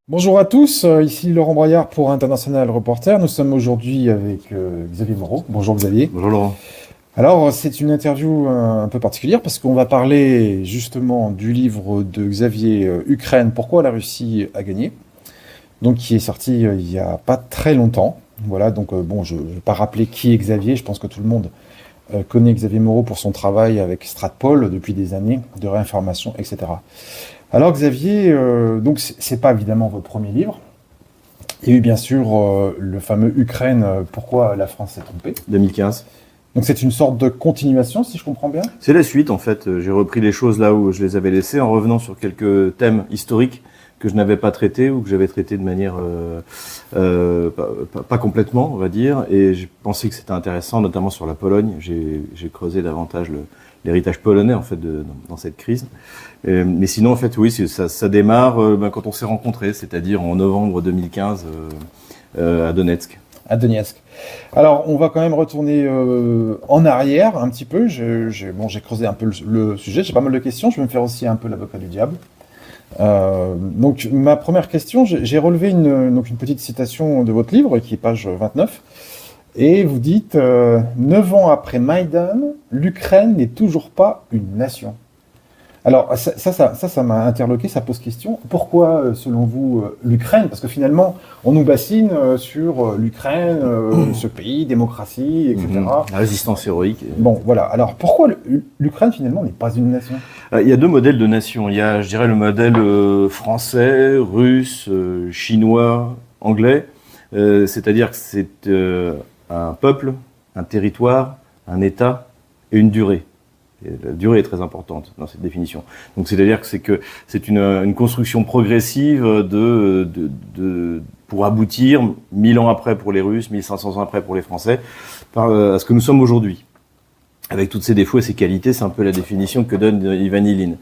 Bonjour à tous, ici Laurent Braillard pour International Reporter. Nous sommes aujourd'hui avec Xavier Moreau. Bonjour Xavier. Bonjour Laurent. Alors c'est une interview un peu particulière parce qu'on va parler justement du livre de Xavier Ukraine, Pourquoi la Russie a gagné, donc qui est sorti il n'y a pas très longtemps. Voilà, donc bon, je ne vais pas rappeler qui est Xavier, je pense que tout le monde connaît Xavier Moreau pour son travail avec Stratpol depuis des années de réinformation, etc. Alors Xavier, donc c'est pas évidemment votre premier livre. Il y a eu bien sûr le fameux Ukraine, pourquoi la France s'est trompée. 2015. Donc c'est une sorte de continuation, si je comprends bien. C'est la suite en fait. J'ai repris les choses là où je les avais laissées en revenant sur quelques thèmes historiques que je n'avais pas traités ou que j'avais traités de manière pas complètement, on va dire. Et j'ai pensé que c'était intéressant, notamment sur la Pologne. J'ai creusé davantage l'héritage polonais en fait dans cette crise. Mais sinon en fait oui, ça démarre quand on s'est rencontrés, c'est-à-dire en novembre 2015 à Donetsk. À Donetsk. Alors, on va quand même retourner en arrière un petit peu. J'ai creusé un peu le sujet. J'ai pas mal de questions. Je vais me faire aussi un peu l'avocat du diable. Donc, ma première question, j'ai relevé une petite citation de votre livre, qui est page 29. Et vous dites, 9 ans après Maïdan, l'Ukraine n'est toujours pas une nation. Alors, ça m'a interloqué, ça pose question. Pourquoi, selon vous, l'Ukraine? Parce que finalement, on nous bassine sur l'Ukraine, ce pays, démocratie, etc. La résistance héroïque. Bon, voilà. Alors, pourquoi l'Ukraine, finalement, n'est pas une nation? Il y a deux modèles de nation. Il y a, je dirais, le modèle français, russe, chinois, anglais. C'est-à-dire que c'est un peuple, un territoire, un État et une durée. Et la durée est très importante dans cette définition. Donc, c'est-à-dire que c'est une construction progressive pour aboutir 1000 ans après pour les Russes, 1500 ans après pour les Français, à ce que nous sommes aujourd'hui. Avec toutes ses défauts et ses qualités, c'est un peu la définition que donne Ivan Ilyin.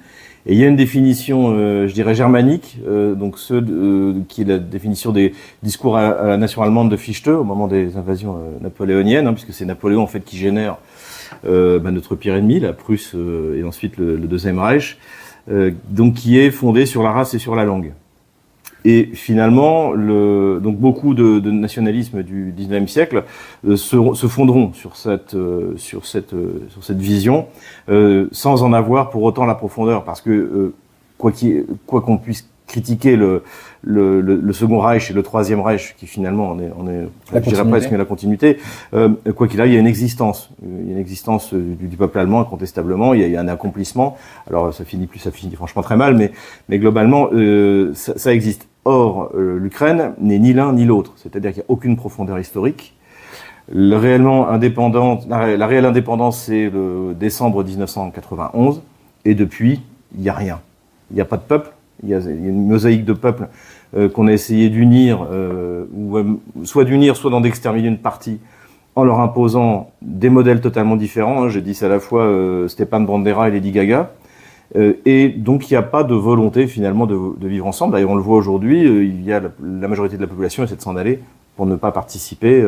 Et il y a une définition, je dirais, germanique, qui est la définition des discours à la nation allemande de Fichte au moment des invasions napoléoniennes, puisque c'est Napoléon en fait qui génère notre pire ennemi, la Prusse et ensuite le Deuxième Reich, donc qui est fondé sur la race et sur la langue. Et finalement, donc beaucoup de nationalismes du XIXe siècle se fonderont sur cette vision, sans en avoir pour autant la profondeur, parce que quoi qu'on puisse critiquer le Second Reich et le Troisième Reich, qui finalement je dirais presque la continuité, quoi qu'il arrive, il y a une existence, du peuple allemand incontestablement, il y a un accomplissement. Alors ça finit franchement très mal, mais globalement ça existe. Or, l'Ukraine n'est ni l'un ni l'autre, c'est-à-dire qu'il n'y a aucune profondeur historique. La réelle indépendance, c'est le décembre 1991, et depuis, il n'y a rien. Il n'y a pas de peuple, il y a une mosaïque de peuples qu'on a essayé d'unir, soit d'exterminer une partie, en leur imposant des modèles totalement différents. Je dis ça à la fois Stepan Bandera et Lady Gaga. Et donc il n'y a pas de volonté finalement de vivre ensemble. D'ailleurs on le voit aujourd'hui, il y a la majorité de la population essaie de s'en aller pour ne pas participer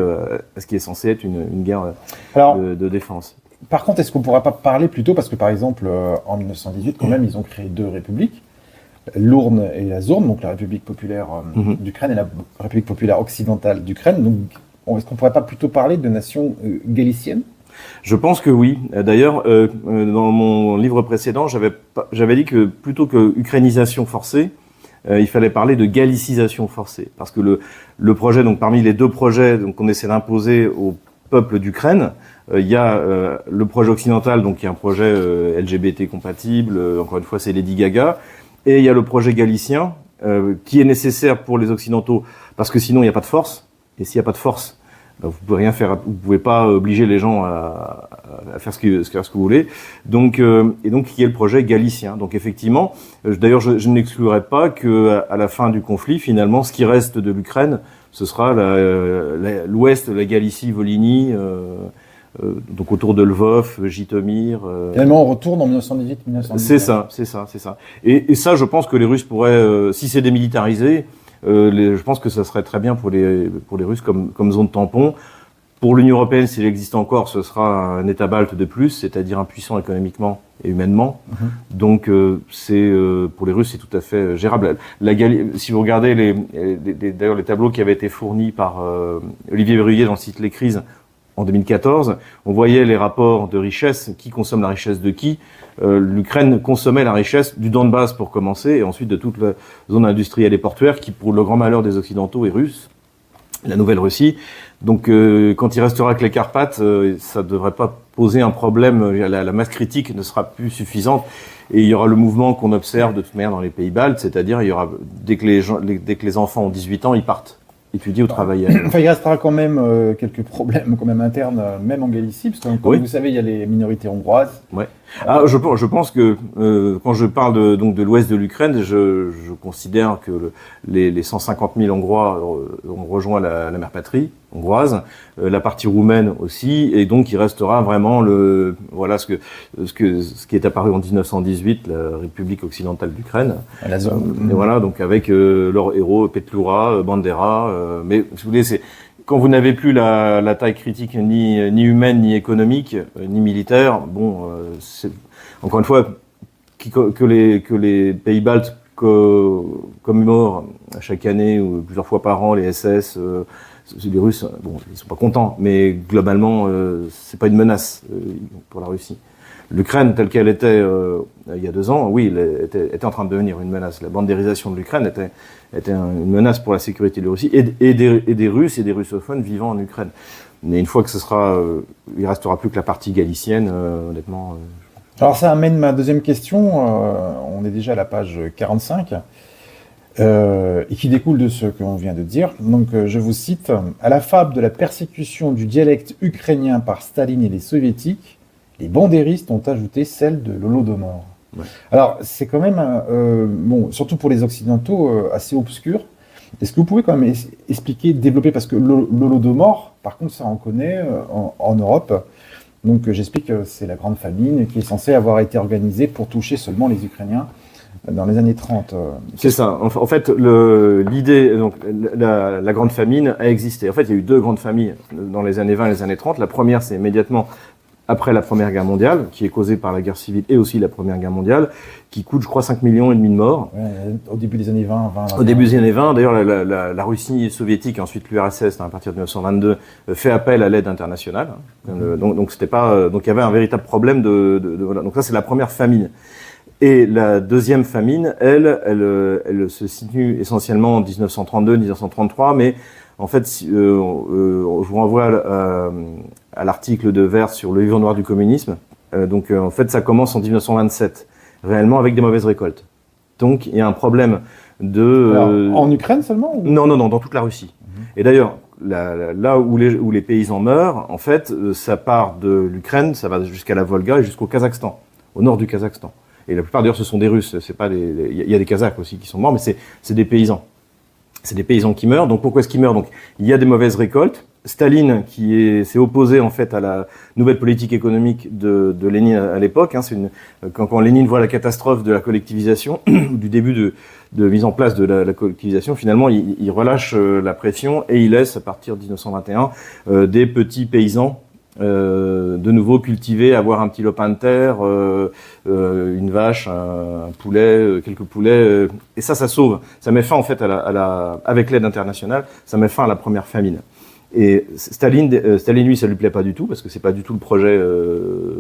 à ce qui est censé être une guerre de défense. Par contre, est-ce qu'on ne pourrait pas parler plutôt, parce que par exemple en 1918 quand même ils ont créé deux républiques, l'Ourne et la Zourne, donc la République populaire d'Ukraine et la République populaire occidentale d'Ukraine. Donc est-ce qu'on ne pourrait pas plutôt parler de nation galicienne? Je pense que oui. D'ailleurs, dans mon livre précédent, j'avais dit que plutôt que ukrainisation forcée, il fallait parler de gallicisation forcée, parce que le projet, donc parmi les deux projets qu'on essaie d'imposer au peuple d'Ukraine, il y a le projet occidental, donc qui est un projet LGBT compatible. Encore une fois, c'est Lady Gaga, et il y a le projet galicien qui est nécessaire pour les Occidentaux, parce que sinon il n'y a pas de force, et s'il n'y a pas de force, vous pouvez rien faire, vous pouvez pas obliger les gens à faire ce que vous voulez. Donc, et donc, il y a le projet galicien. Donc, effectivement, d'ailleurs, je n'exclurais pas que à la fin du conflit, finalement, ce qui reste de l'Ukraine, ce sera l'ouest, la Galicie, Volhynie, donc autour de Lvov, Jitomir. Finalement, on retourne en 1918-1919. C'est ça. Et ça, je pense que les Russes pourraient, si c'est démilitarisé, je pense que ça serait très bien pour les Russes comme zone tampon, Pour l'Union européenne, s'il existe encore, ce sera un État balte de plus, c'est-à-dire impuissant économiquement et humainement. Donc, pour les Russes, c'est tout à fait gérable. Si vous regardez d'ailleurs les tableaux qui avaient été fournis par Olivier Bruyé dans le site Les Crises en 2014, on voyait les rapports de richesse, qui consomme la richesse de qui. L'Ukraine consommait la richesse du Donbass pour commencer, et ensuite de toute la zone industrielle et portuaire, qui pour le grand malheur des Occidentaux est russe, la Nouvelle-Russie. Donc quand il restera que les Carpates, ça ne devrait pas poser un problème, la masse critique ne sera plus suffisante, et il y aura le mouvement qu'on observe de toute manière dans les pays baltes, c'est-à-dire il y aura dès que les enfants ont 18 ans, ils partent étudier ou travailler. Enfin, il restera quand même quelques problèmes quand même internes, même en Galicie, parce que comme vous savez, il y a les minorités hongroises. Ouais. Je pense que quand je parle donc de l'ouest de l'Ukraine, je considère que les 150 000 Hongrois ont rejoint la mère patrie hongroise, la partie roumaine aussi, et donc il restera vraiment ce qui est apparu en 1918, la République occidentale d'Ukraine. La zone. Et voilà, donc avec leurs héros Petlura, Bandera, mais si vous voulez, quand vous n'avez plus la taille critique ni humaine, ni économique, ni militaire, encore une fois, que les pays baltes commémorent à chaque année ou plusieurs fois par an les SS, les Russes, ils sont pas contents, mais globalement, c'est pas une menace pour la Russie. L'Ukraine, telle qu'elle était il y a 2 ans, oui, était en train de devenir une menace. La bandérisation de l'Ukraine était une menace pour la sécurité de la Russie et des Russes et des russophones vivant en Ukraine. Mais une fois que il restera plus que la partie galicienne, honnêtement. Alors ça amène ma deuxième question. On est déjà à la page 45. Et qui découle de ce qu'on vient de dire. Donc, je vous cite, « À la fable de la persécution du dialecte ukrainien par Staline et les soviétiques, les bandéristes ont ajouté celle de l'Holodomor. » Alors, c'est quand même, surtout pour les Occidentaux, assez obscur. Est-ce que vous pouvez quand même expliquer, développer, parce que l'Holodomor, par contre, ça on connaît en Europe. Donc, j'explique que c'est la grande famine qui est censée avoir été organisée pour toucher seulement les Ukrainiens dans les années 30. C'est ça. En fait, l'idée, donc la grande famine a existé. En fait, il y a eu 2 grandes famines dans les années 20 et les années 30. La première, c'est immédiatement après la Première Guerre mondiale, qui est causée par la guerre civile et aussi la Première Guerre mondiale, qui coûte, je crois, 5,5 millions de morts. Au début des années 20. Au début des années 20, d'ailleurs, la Russie soviétique, ensuite l'URSS, à partir de 1922, fait appel à l'aide internationale. Donc c'était pas, donc il y avait un véritable problème voilà. Donc ça, c'est la première famine. Et la deuxième famine, elle se situe essentiellement en 1932-1933, mais en fait, je vous renvoie à l'article de Vers sur le livre noir du communisme. En fait, ça commence en 1927, réellement avec des mauvaises récoltes. Donc, il y a un problème en Ukraine seulement ou... Non, dans toute la Russie. Et d'ailleurs, là où les paysans meurent, en fait, ça part de l'Ukraine, ça va jusqu'à la Volga et jusqu'au Kazakhstan, au nord du Kazakhstan. Et la plupart d'ailleurs ce sont des Russes, c'est pas il y a des Kazakhs aussi qui sont morts, mais c'est des paysans. C'est des paysans qui meurent. Donc pourquoi est-ce qu'ils meurent? Donc il y a des mauvaises récoltes. Staline s'est opposé en fait à la nouvelle politique économique de Lénine à l'époque. Quand Lénine voit la catastrophe de la collectivisation, du début de mise en place de la collectivisation, finalement il relâche la pression et il laisse à partir de 1921 des petits paysans de nouveau cultiver, avoir un petit lopin de terre, une vache, un poulet, quelques poulets, et ça sauve. Ça met fin en fait avec l'aide internationale, ça met fin à la première famine. Et Staline, lui, ça lui plaît pas du tout parce que c'est pas du tout le projet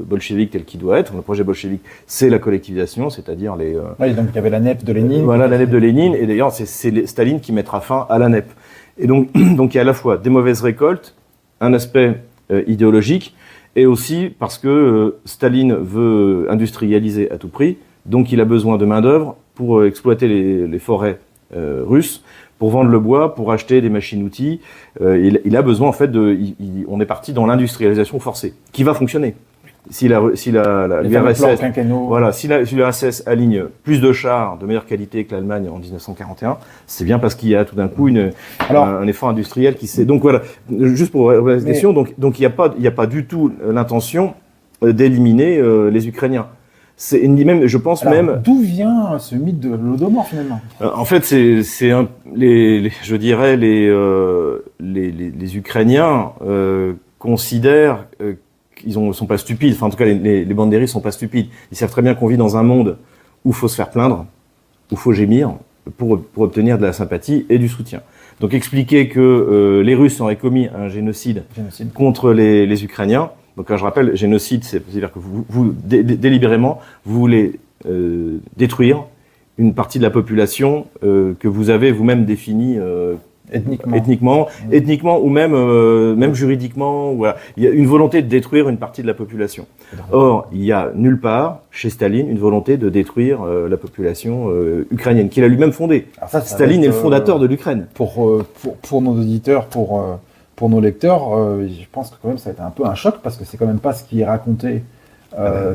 bolchevique tel qu'il doit être. Le projet bolchevique, c'est la collectivisation, c'est-à-dire les. Oui, donc il y avait la NEP de Lénine. Voilà, la NEP de Lénine, et d'ailleurs c'est Staline qui mettra fin à la NEP. Et donc il y a à la fois des mauvaises récoltes, un aspect idéologique, et aussi parce que Staline veut industrialiser à tout prix, donc il a besoin de main-d'œuvre pour exploiter les forêts russes, pour vendre le bois, pour acheter des machines-outils. Il a besoin en fait on est parti dans l'industrialisation forcée, qui va fonctionner. Si l'URSS, voilà, si l'URSS aligne plus de chars de meilleure qualité que l'Allemagne en 1941, c'est bien parce qu'il y a tout d'un coup un effort industriel qui s'est. Donc voilà, juste pour la question, donc il y a pas du tout l'intention d'éliminer les Ukrainiens. Je pense. Alors, d'où vient ce mythe de l'Holodomor finalement? En fait, je dirais les Ukrainiens considèrent qu'ils sont pas stupides. Enfin, en tout cas, les bandéristes sont pas stupides. Ils savent très bien qu'on vit dans un monde où faut se faire plaindre, où faut gémir pour obtenir de la sympathie et du soutien. Donc, expliquer que les Russes auraient commis un génocide. Contre les Ukrainiens. Donc, quand je rappelle, génocide, c'est-à-dire que vous délibérément, vous voulez détruire une partie de la population que vous avez vous-même définie ethniquement ou même juridiquement. Voilà. Il y a une volonté de détruire une partie de la population. Or, il y a nulle part chez Staline une volonté de détruire la population ukrainienne, qu'il a lui-même fondée. Staline est le fondateur de l'Ukraine. Pour nos auditeurs, pour nos lecteurs, je pense que quand même ça a été un peu un choc parce que c'est quand même pas ce qui est raconté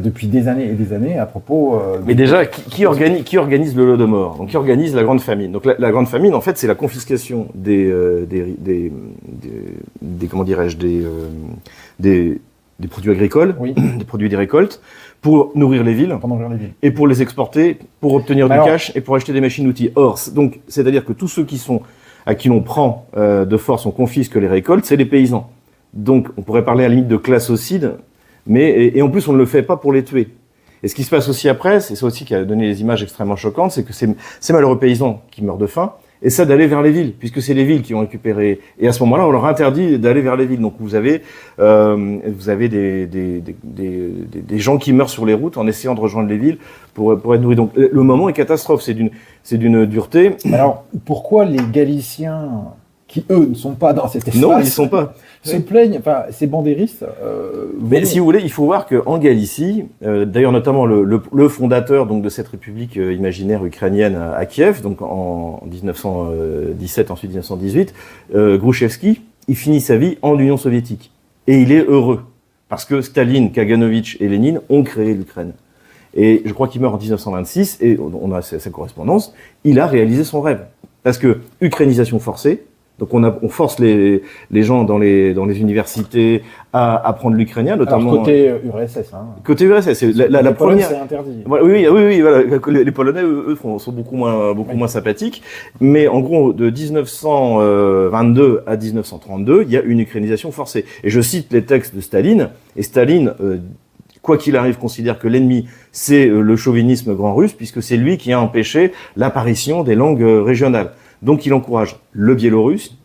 depuis des années et des années à propos. Mais déjà, qui organise le Holodomor? Donc, qui organise la Grande Famine? Donc, la Grande Famine, en fait, c'est la confiscation des comment dirais-je, des produits agricoles, des produits des récoltes, pour nourrir les villes, et pour les exporter, pour obtenir du cash et pour acheter des machines-outils. Or, donc, c'est-à-dire que tous ceux à qui l'on prend de force, on confisque les récoltes, c'est les paysans. Donc, on pourrait parler à la limite de classocide, et en plus, on ne le fait pas pour les tuer. Et ce qui se passe aussi après, c'est ça aussi qui a donné des images extrêmement choquantes, c'est que ces malheureux paysans qui meurent de faim essaient d'aller vers les villes, puisque c'est les villes qui ont récupéré. Et à ce moment-là, on leur interdit d'aller vers les villes. Donc vous avez des gens qui meurent sur les routes en essayant de rejoindre les villes pour être nourris. Donc le moment est catastrophe, c'est d'une dureté. Alors pourquoi les Galiciens, qui eux ne sont pas dans cet espace, non, ils sont pas, se plaignent, enfin ces bandéristes. Mais si vous voulez, il faut voir que en Galicie, d'ailleurs notamment le fondateur donc de cette république imaginaire ukrainienne à Kiev, donc en 1917, ensuite 1918, Grouchevski, il finit sa vie en Union soviétique et il est heureux parce que Staline, Kaganovitch et Lénine ont créé l'Ukraine. Et je crois qu'il meurt en 1926 et on a sa correspondance. Il a réalisé son rêve parce que ukrainisation forcée. Donc on force les gens dans les universités à apprendre l'ukrainien, notamment. Alors côté URSS. Côté URSS, c'est la première. C'est interdit. Oui, voilà. Les Polonais eux sont beaucoup moins sympathiques. Mais en gros, de 1922 à 1932, il y a une ukrainisation forcée. Et je cite les textes de Staline. Et Staline, quoi qu'il arrive, considère que l'ennemi c'est le chauvinisme grand russe, puisque c'est lui qui a empêché l'apparition des langues régionales. Donc, il encourage le biélorusse,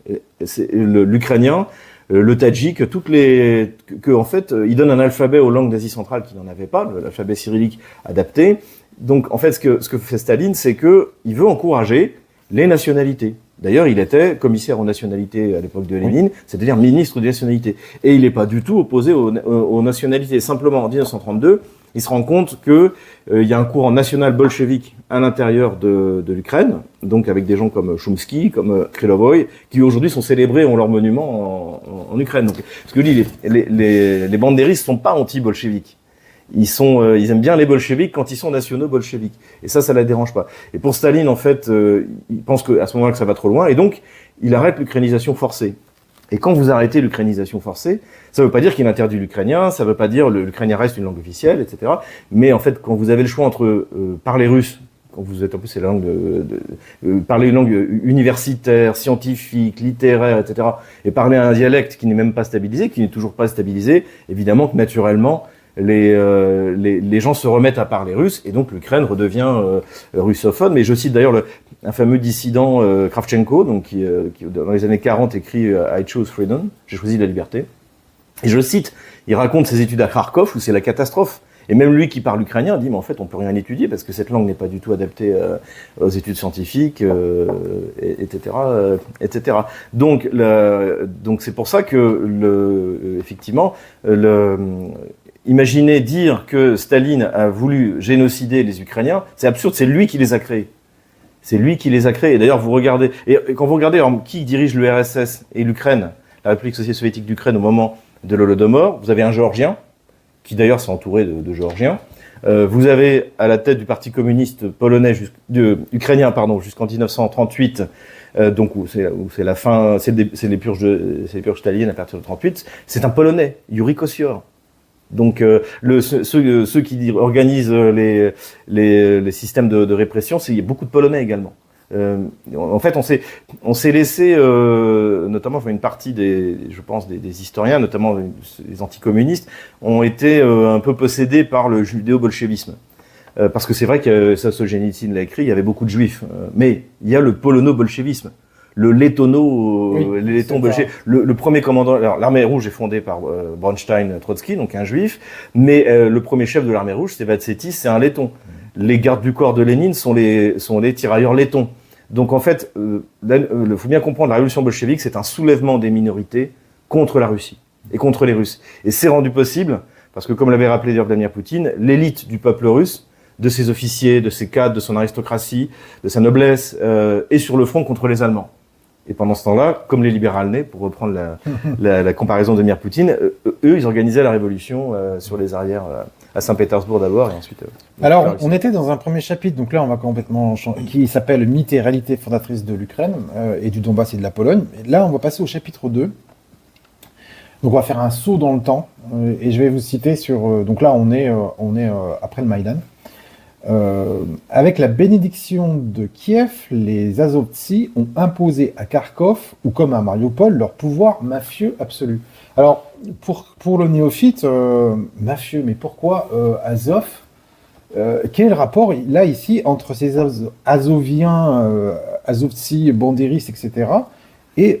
l'ukrainien, le tadjik, en fait, il donne un alphabet aux langues d'Asie centrale qui n'en avaient pas, l'alphabet cyrillique adapté. Donc, en fait, ce que fait Staline, c'est que il veut encourager les nationalités. D'ailleurs, il était commissaire aux nationalités à l'époque de Lénine, c'est-à-dire ministre des nationalités. Et il n'est pas du tout opposé aux nationalités. Simplement, en 1932, il se rend compte que il y a un courant national bolchevique à l'intérieur de l'Ukraine, donc avec des gens comme Chomsky, comme Krylovoï, qui aujourd'hui sont célébrés, ont leur monument en Ukraine. Donc, parce que les bandéristes sont pas anti-bolcheviques. Ils aiment bien les bolcheviks quand ils sont nationaux bolcheviques. Et ça la dérange pas. Et pour Staline, en fait, il pense qu'à ce moment-là que ça va trop loin, et donc il arrête l'ukrainisation forcée. Et quand vous arrêtez l'ukrainisation forcée, ça ne veut pas dire qu'il interdit l'ukrainien, ça ne veut pas dire l'ukrainien reste une langue officielle, etc. Mais en fait, quand vous avez le choix entre parler russe, quand vous êtes en plus c'est la langue parler une langue universitaire, scientifique, littéraire, etc. et parler un dialecte qui n'est même pas stabilisé, qui n'est toujours pas stabilisé, évidemment que naturellement les gens se remettent à parler russe et donc l'Ukraine redevient russophone. Mais je cite d'ailleurs un fameux dissident Kravchenko, donc qui dans les années 40 écrit I choose freedom, j'ai choisi la liberté. Et je le cite, il raconte ses études à Kharkov où c'est la catastrophe. Et même lui qui parle ukrainien dit mais en fait on peut rien étudier parce que cette langue n'est pas du tout adaptée aux études scientifiques, etc., etc. Donc c'est pour ça que effectivement imaginez dire que Staline a voulu génocider les Ukrainiens, c'est absurde, c'est lui qui les a créés. C'est lui qui les a créés. Et d'ailleurs, vous regardez, et quand vous regardez qui dirige l'URSS et l'Ukraine, la République socialiste soviétique d'Ukraine au moment de l'Holodomor, vous avez un Géorgien, qui d'ailleurs s'est entouré de Géorgiens. Vous avez à la tête du Parti communiste polonais, ukrainien, jusqu'en 1938, donc où c'est la fin, c'est les purges staliniennes à partir de 38, c'est un Polonais, Yuri Kossior. Donc ceux qui organisent les systèmes de répression, il y a beaucoup de Polonais également. En fait, on s'est laissé, notamment une partie je pense des historiens, notamment les anticommunistes, ont été un peu possédés par le judéo-bolchevisme. Parce que c'est vrai que Solzhenitsyn l'a écrit, il y avait beaucoup de juifs, mais il y a le polono-bolchevisme. Le lettono, les lettons bolcheviques. Le premier commandant, alors l'armée rouge est fondée par Bronstein Trotsky, donc un juif, mais le premier chef de l'armée rouge, c'est Vatsétis, c'est un letton. Les gardes du corps de Lénine sont les tirailleurs lettons. Donc en fait, faut bien comprendre, la révolution bolchevique, c'est un soulèvement des minorités contre la Russie et contre les Russes. Et c'est rendu possible parce que, comme l'avait rappelé Vladimir Poutine, l'élite du peuple russe, de ses officiers, de ses cadres, de son aristocratie, de sa noblesse, est sur le front contre les Allemands. Et pendant ce temps-là, comme les libérales pour reprendre la comparaison de Vladimir Poutine, eux, ils organisaient la révolution sur les arrières à Saint-Pétersbourg d'abord, et ensuite... Alors, on était dans un premier chapitre, donc là, on va complètement qui s'appelle « Mythes et réalités fondatrices de l'Ukraine et du Donbass et de la Pologne ». Et là, on va passer au chapitre 2. Donc, on va faire un saut dans le temps, et je vais vous citer sur... donc là, on est après le Maïdan. Avec la bénédiction de Kiev, les Azovtsi ont imposé à Kharkov, ou comme à Mariupol, leur pouvoir mafieux absolu. Alors, pour le néophyte, mafieux, mais pourquoi Azov quel est le rapport, là, ici, entre ces Azoviens, Azovtsi, bandéristes, etc., et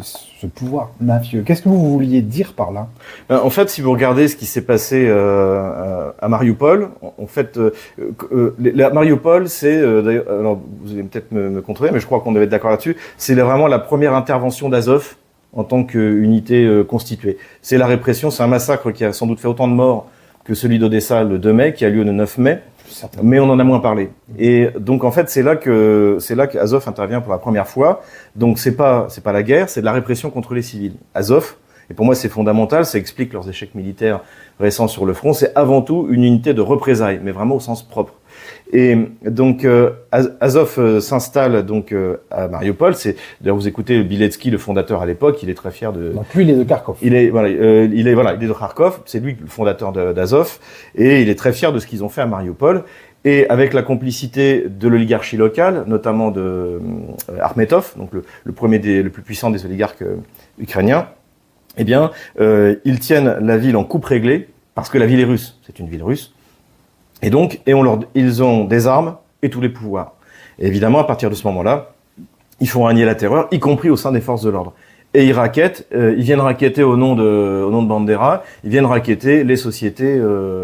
ce pouvoir mafieux? Qu'est-ce que vous vouliez dire par là? En fait, si vous regardez ce qui s'est passé à Mariupol, en fait, Mariupol, c'est d'ailleurs, alors vous allez peut-être me contredire, mais je crois qu'on devait être d'accord là-dessus. C'est vraiment la première intervention d'Azov en tant qu'unité constituée. C'est la répression, c'est un massacre qui a sans doute fait autant de morts que celui d'Odessa le 2 mai, qui a lieu le 9 mai. Mais on en a moins parlé. Et donc en fait, c'est là qu'Azov intervient pour la première fois. Donc c'est pas la guerre, c'est de la répression contre les civils. Azov, et pour moi c'est fondamental, ça explique leurs échecs militaires récents sur le front, c'est avant tout une unité de représailles, mais vraiment au sens propre. Et donc Azov s'installe donc à Mariupol. D'ailleurs vous écoutez Biletsky, le fondateur à l'époque, il est très fier de. Donc lui il est de Kharkov. Il est de Kharkov. C'est lui le fondateur d'Azov et il est très fier de ce qu'ils ont fait à Mariupol. Et avec la complicité de l'oligarchie locale, notamment de Akhmetov, donc le plus puissant des oligarques ukrainiens, eh bien ils tiennent la ville en coupe réglée parce que la ville est russe. C'est une ville russe. Et donc, ils ont des armes et tous les pouvoirs. Et évidemment, à partir de ce moment-là, ils font régner la terreur, y compris au sein des forces de l'ordre. Et ils rackettent, ils viennent racketter au nom de Bandera, ils viennent racketter les sociétés,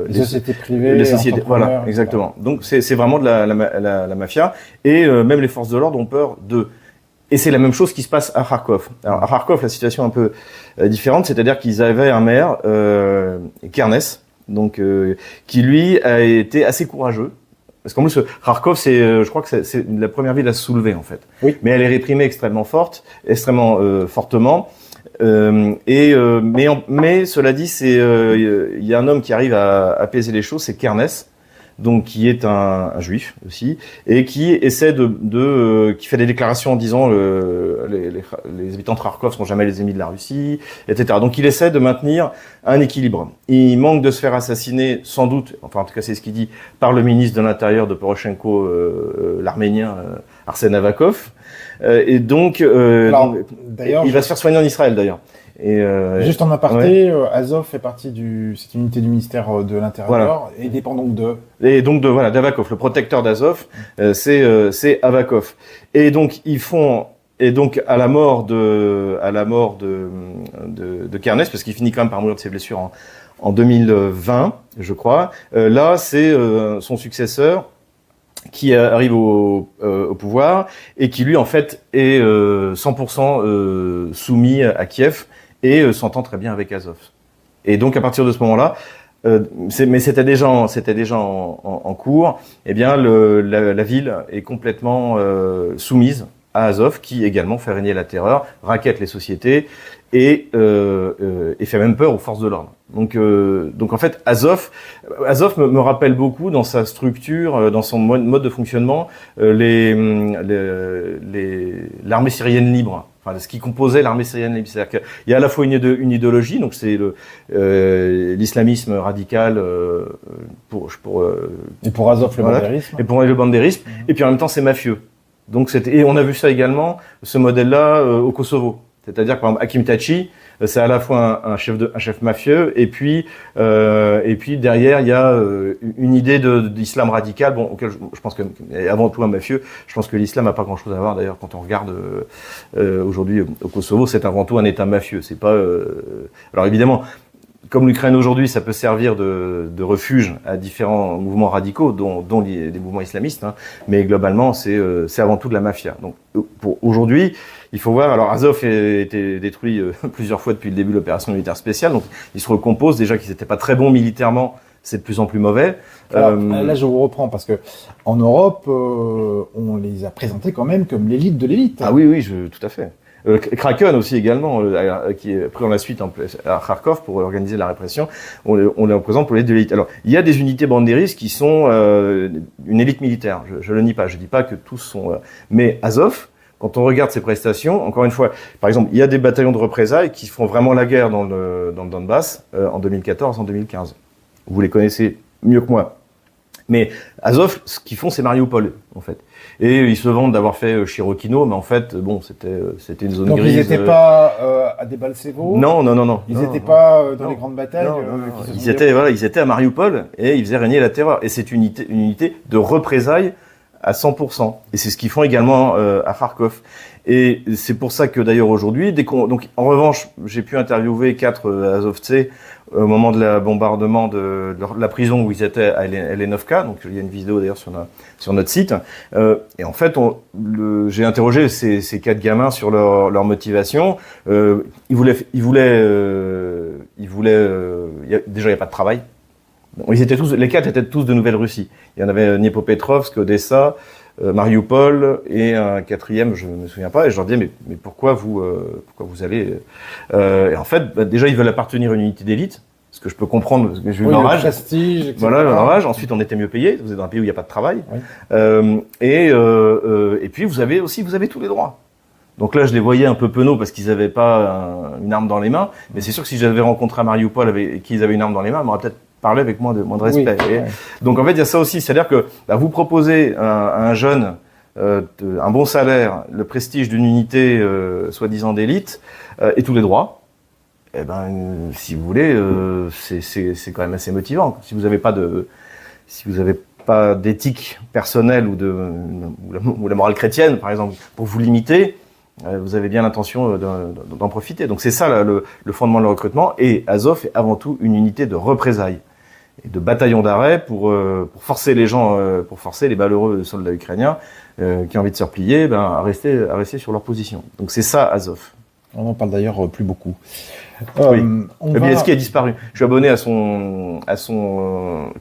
les sociétés privées, les sociétés, voilà, exactement. Donc c'est vraiment de la mafia. Et même les forces de l'ordre ont peur d'eux. Et c'est la même chose qui se passe à Kharkov. Alors à Kharkov, la situation est un peu différente, c'est-à-dire qu'ils avaient un maire, Kernes, donc qui lui a été assez courageux parce qu'en plus Kharkov je crois que c'est la première ville à se soulever en fait. Oui. Mais elle est réprimée extrêmement fortement mais cela dit il y a un homme qui arrive à apaiser les choses, c'est Kernes, donc qui est un juif aussi et qui essaie qui fait des déclarations en disant les habitants de Kharkov seront jamais les ennemis de la Russie, etc. Donc il essaie de maintenir un équilibre. Il manque de se faire assassiner, sans doute, enfin en tout cas c'est ce qu'il dit, par le ministre de l'Intérieur de Poroshenko, l'Arménien Arsène Avakov, et donc, il va se faire soigner en Israël d'ailleurs. Et juste en aparté, Azov fait partie c'est une unité du ministère de l'Intérieur, voilà, et dépend donc d'Avakov, le protecteur d'Azov, c'est Avakov. Et donc à la mort de Kernes, parce qu'il finit quand même par mourir de ses blessures en 2020, je crois. Là, c'est son successeur qui arrive au pouvoir et qui lui en fait est 100% soumis à Kiev et s'entend très bien avec Azov. Et donc à partir de ce moment-là, mais c'était déjà en cours, eh bien la ville est complètement soumise à Azov, qui également fait régner la terreur, rackette les sociétés et fait même peur aux forces de l'ordre. Donc en fait Azov me rappelle beaucoup dans sa structure, dans son mode de fonctionnement, l'armée syrienne libre. Enfin, ce qui composait l'armée syrienne libre. C'est-à-dire qu'il y a à la fois une idéologie, donc c'est l'islamisme radical et pour Azov le bandérisme. Et pour le bandérisme. Et puis en même temps c'est mafieux. Donc et on a vu ça également, ce modèle-là au Kosovo. C'est-à-dire que par exemple, Hakim Tachi, c'est à la fois un chef mafieux, et puis derrière il y a une idée d'islam radical, bon, auquel je pense que avant tout un mafieux. Je pense que l'islam n'a pas grand-chose à voir. D'ailleurs, quand on regarde aujourd'hui au Kosovo, c'est avant tout un État mafieux. C'est pas. Alors évidemment, comme l'Ukraine aujourd'hui, ça peut servir de refuge à différents mouvements radicaux, dont les mouvements islamistes, hein, mais globalement, c'est avant tout de la mafia. Donc, pour aujourd'hui, il faut voir. Alors, Azov a été détruit plusieurs fois depuis le début de l'opération militaire spéciale, donc il se recompose. Déjà qu'ils n'étaient pas très bons militairement, c'est de plus en plus mauvais. Alors, là, je vous reprends parce que en Europe, on les a présentés quand même comme l'élite de l'élite. Ah oui, tout à fait. Kraken aussi également, qui est pris en la suite à Kharkov pour organiser la répression, on les représente pour l'élite de l'élite. Alors, il y a des unités banderistes qui sont une élite militaire, je le nie pas, je dis pas que tous sont... mais Azov, quand on regarde ses prestations, encore une fois, par exemple, il y a des bataillons de représailles qui font vraiment la guerre dans le Donbass en 2014, en 2015. Vous les connaissez mieux que moi. Mais Azov, ce qu'ils font, c'est Mariupol, en fait. Et ils se vantent d'avoir fait Chirokino, mais en fait, bon, c'était une zone donc grise. Donc ils n'étaient pas à Debaltsevo. Non. Ils n'étaient pas dans les grandes batailles. Ils étaient à Mariupol et ils faisaient régner la terreur. Et c'est une unité de représailles à 100%. Et c'est ce qu'ils font également à Kharkov. Et c'est pour ça que d'ailleurs aujourd'hui, donc en revanche, j'ai pu interviewer 4 Azovtsés au moment de la bombardement de la prison où ils étaient à Elenovka. Donc il y a une vidéo d'ailleurs sur notre site. Et en fait, j'ai interrogé ces 4 gamins sur leur motivation. Déjà il n'y a pas de travail. Les 4 étaient tous de Nouvelle-Russie. Il y en avait Dniepopetrovsk, Odessa, Mariupol et un 4e, je me souviens pas. Et je leur disais mais pourquoi vous allez et en fait, déjà ils veulent appartenir à une unité d'élite, ce que je peux comprendre parce que j'ai eu leur âge. Prestige, etc. Voilà, leur âge. Ensuite, on était mieux payé. Vous êtes dans un pays où il n'y a pas de travail. Oui. Et puis vous avez tous les droits. Donc là, je les voyais un peu penauds parce qu'ils n'avaient pas une arme dans les mains. Mais c'est sûr que si j'avais rencontré à Mariupol et qu'ils avaient une arme dans les mains, ils m'auraient peut-être parlé avec moins de respect. Oui, donc en fait, il y a ça aussi. C'est-à-dire que vous proposez à un jeune un bon salaire, le prestige d'une unité soi-disant d'élite et tous les droits. Eh ben, si vous voulez, c'est quand même assez motivant. Si vous n'avez pas d'éthique personnelle ou la morale chrétienne, par exemple, pour vous limiter, vous avez bien l'intention d'en profiter. Donc c'est ça le fondement de le recrutement. Et Azov est avant tout une unité de représailles et de bataillon d'arrêt pour forcer les gens, pour forcer les malheureux soldats ukrainiens qui ont envie de se replier, à rester sur leur position. Donc c'est ça Azov. On en parle d'ailleurs plus beaucoup. Oui. Bielski a disparu. Je suis abonné à son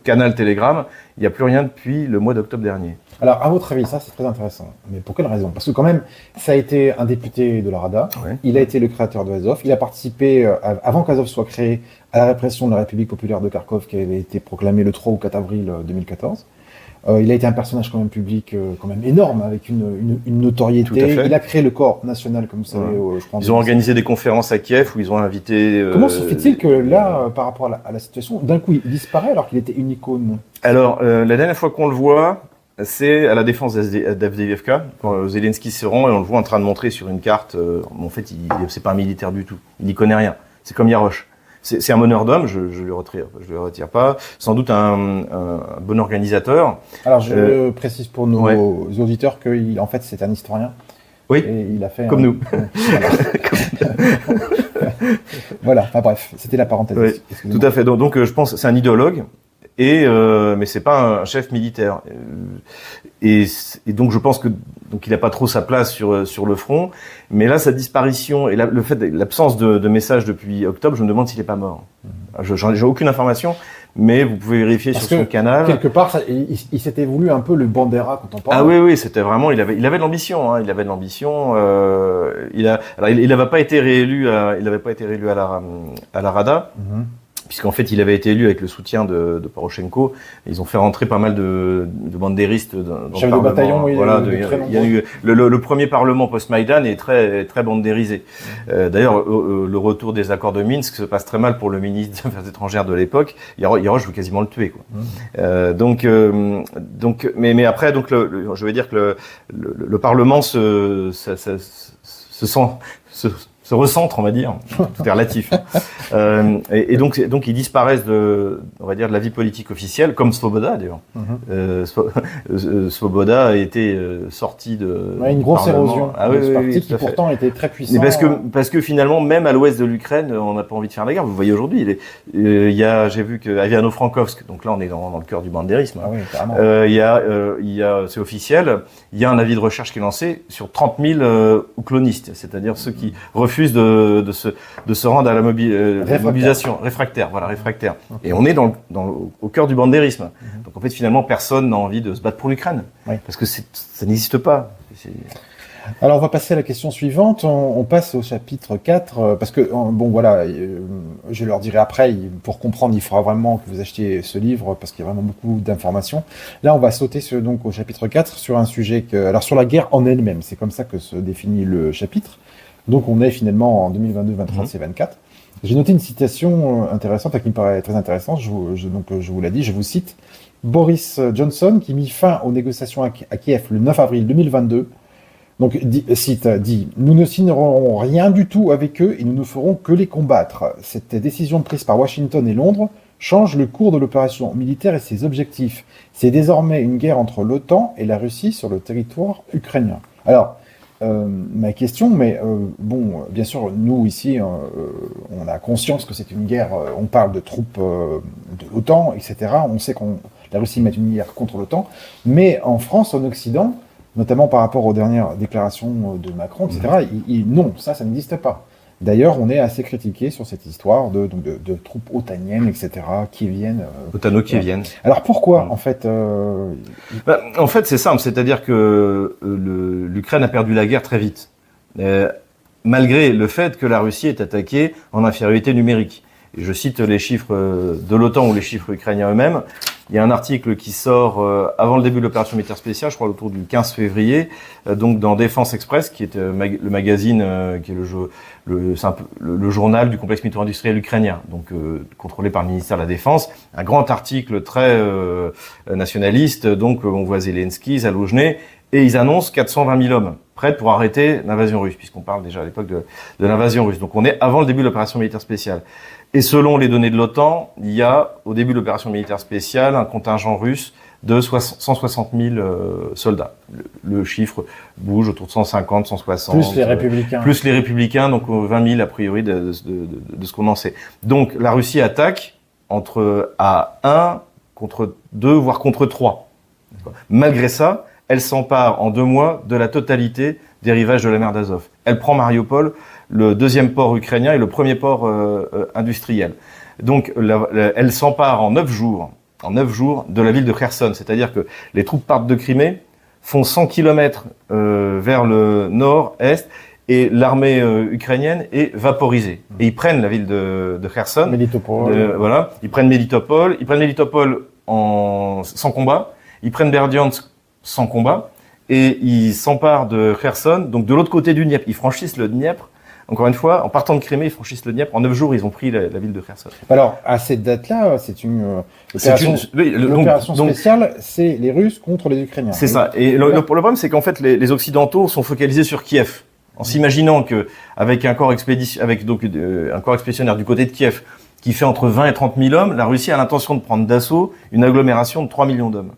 canal Telegram. Il n'y a plus rien depuis le mois d'octobre dernier. Alors, à votre avis, ça c'est très intéressant. Mais pour quelle raison? Parce que quand même, ça a été un député de la Rada. Ouais. Il a été le créateur de Azov. Il a participé, avant qu'Azov soit créé, à la répression de la République populaire de Kharkov qui avait été proclamée le 3 ou 4 avril 2014. Il a été un personnage quand même public, quand même énorme, avec une notoriété. Il a créé le corps national, comme vous savez. Je pense ils ont organisé des conférences à Kiev où ils ont invité... Comment se fait-il que là, par rapport à la situation, d'un coup, il disparaît alors qu'il était une icône? Alors, la dernière fois qu'on le voit, c'est à la défense d'Avdiivka, quand Zelensky se rend et on le voit en train de montrer sur une carte. En fait, c'est pas un militaire du tout. Il n'y connaît rien. C'est comme Yarosh. C'est un meneur d'hommes, je le retire pas. Sans doute un bon organisateur. Alors je précise pour nos auditeurs que en fait c'est un historien. Oui. Et il a fait comme nous. Voilà. Enfin bref, c'était la parenthèse. Oui, tout à fait. Donc je pense que c'est un idéologue. Mais c'est pas un chef militaire. Et donc je pense que il n'a pas trop sa place sur le front. Mais là, sa disparition et le fait l'absence de messages depuis octobre, je me demande s'il est pas mort. J'ai aucune information, mais vous pouvez vérifier sur son canal. Quelque part, il s'était voulu un peu le Bandera quand on parle. Ah oui, c'était vraiment. Il avait de l'ambition. Il avait de l'ambition. Il n'avait pas été réélu. Il n'avait pas été réélu à la Rada. puisqu'en fait il avait été élu avec le soutien de Poroshenko. Ils ont fait rentrer pas mal de bandéristes dans le Parlement. Bataillon, oui, voilà, il y a eu le premier Parlement post-Maïdan est très bandérisé. D'ailleurs, le retour des accords de Minsk se passe très mal pour le ministre des Affaires étrangères de l'époque. Yarosh veut quasiment le tuer, quoi. Mais après, donc je vais dire que le Parlement se recentre, on va dire, tout est relatif. Et donc ils disparaissent on va dire, de la vie politique officielle, comme Svoboda d'ailleurs. Svoboda a été sorti de une grosse érosion de ce parti qui pourtant était très puissant. Mais parce que finalement, même à l'ouest de l'Ukraine, on n'a pas envie de faire la guerre. Vous voyez aujourd'hui, j'ai vu que Aviano-Frankovsk, donc là on est dans le cœur du bandérisme. Ah oui, carrément. C'est officiel, il y a un avis de recherche qui est lancé sur 30 000 ouklonistes, c'est-à-dire ceux qui refusent de se rendre à la mobilisation réfractaire. Et on est au cœur du bandérisme. Donc en fait, finalement, personne n'a envie de se battre pour l'Ukraine, parce que ça n'existe pas. Alors on va passer à la question suivante. On passe au chapitre 4, parce que bon voilà, je leur dirai après, pour comprendre, il faudra vraiment que vous achetiez ce livre parce qu'il y a vraiment beaucoup d'informations. Là, on va sauter donc au chapitre 4 sur un sujet alors sur la guerre en elle-même. C'est comme ça que se définit le chapitre. Donc on est finalement en 2022, 23 et 24. J'ai noté une citation intéressante qui me paraît très intéressante. Je vous l'ai dit, je vous cite. Boris Johnson, qui mit fin aux négociations à Kiev le 9 avril 2022, donc dit « Nous ne signerons rien du tout avec eux et nous ne ferons que les combattre. Cette décision prise par Washington et Londres change le cours de l'opération militaire et ses objectifs. C'est désormais une guerre entre l'OTAN et la Russie sur le territoire ukrainien. » Alors, ma question, bon, bien sûr, nous ici, on a conscience que c'est une guerre, on parle de troupes de l'OTAN, etc. On sait que la Russie met une guerre contre l'OTAN, mais en France, en Occident, notamment par rapport aux dernières déclarations de Macron, etc., non, ça n'existe pas. D'ailleurs, on est assez critiqué sur cette histoire de troupes otaniennes, etc., qui viennent... Otano-kieviennes. Alors pourquoi, en fait En fait, c'est simple, c'est-à-dire que l'Ukraine a perdu la guerre très vite, malgré le fait que la Russie est attaquée en infériorité numérique. Et je cite les chiffres de l'OTAN ou les chiffres ukrainiens eux-mêmes. Il y a un article qui sort avant le début de l'opération militaire spéciale, je crois autour du 15 février, donc dans Défense Express, qui est le magazine, qui est le journal du complexe militaire-industriel ukrainien, donc contrôlé par le ministère de la Défense. Un grand article très nationaliste, donc on voit Zelensky, Zaloujny, et ils annoncent 420 000 hommes prêts pour arrêter l'invasion russe, puisqu'on parle déjà à l'époque de l'invasion russe. Donc on est avant le début de l'opération militaire spéciale. Et selon les données de l'OTAN, il y a, au début de l'opération militaire spéciale, un contingent russe de 160 000 soldats. Le chiffre bouge autour de 150, 160. Plus les républicains. Plus les républicains, donc 20 000 a priori de ce qu'on en sait. Donc la Russie attaque à 1 contre 2, voire contre 3. Malgré ça, elle s'empare en 2 mois de la totalité des rivages de la mer d'Azov. Elle prend Mariupol, le deuxième port ukrainien et le premier port industriel. Donc elle s'empare en 9 jours de la ville de Kherson. C'est-à-dire que les troupes partent de Crimée, font 100 km vers le nord-est, et l'armée ukrainienne est vaporisée. Et ils prennent la ville de Kherson. Melitopol. Voilà. Ils prennent Melitopol. Ils prennent Melitopol sans combat. Ils prennent Berdiansk sans combat. Et ils s'emparent de Kherson, donc de l'autre côté du Dniepr. Ils franchissent le Dniepr. Encore une fois, en partant de Crimée, ils franchissent le Dniepr. En 9 jours, ils ont pris la ville de Kherson. Alors, à cette date-là, c'est une opération spéciale, c'est les Russes contre les Ukrainiens. C'est ça. Et le problème, c'est qu'en fait, les Occidentaux sont focalisés sur Kiev, en s'imaginant que avec un corps expéditionnaire du côté de Kiev, qui fait entre 20 et 30 000 hommes, la Russie a l'intention de prendre d'assaut une agglomération de 3 millions d'hommes.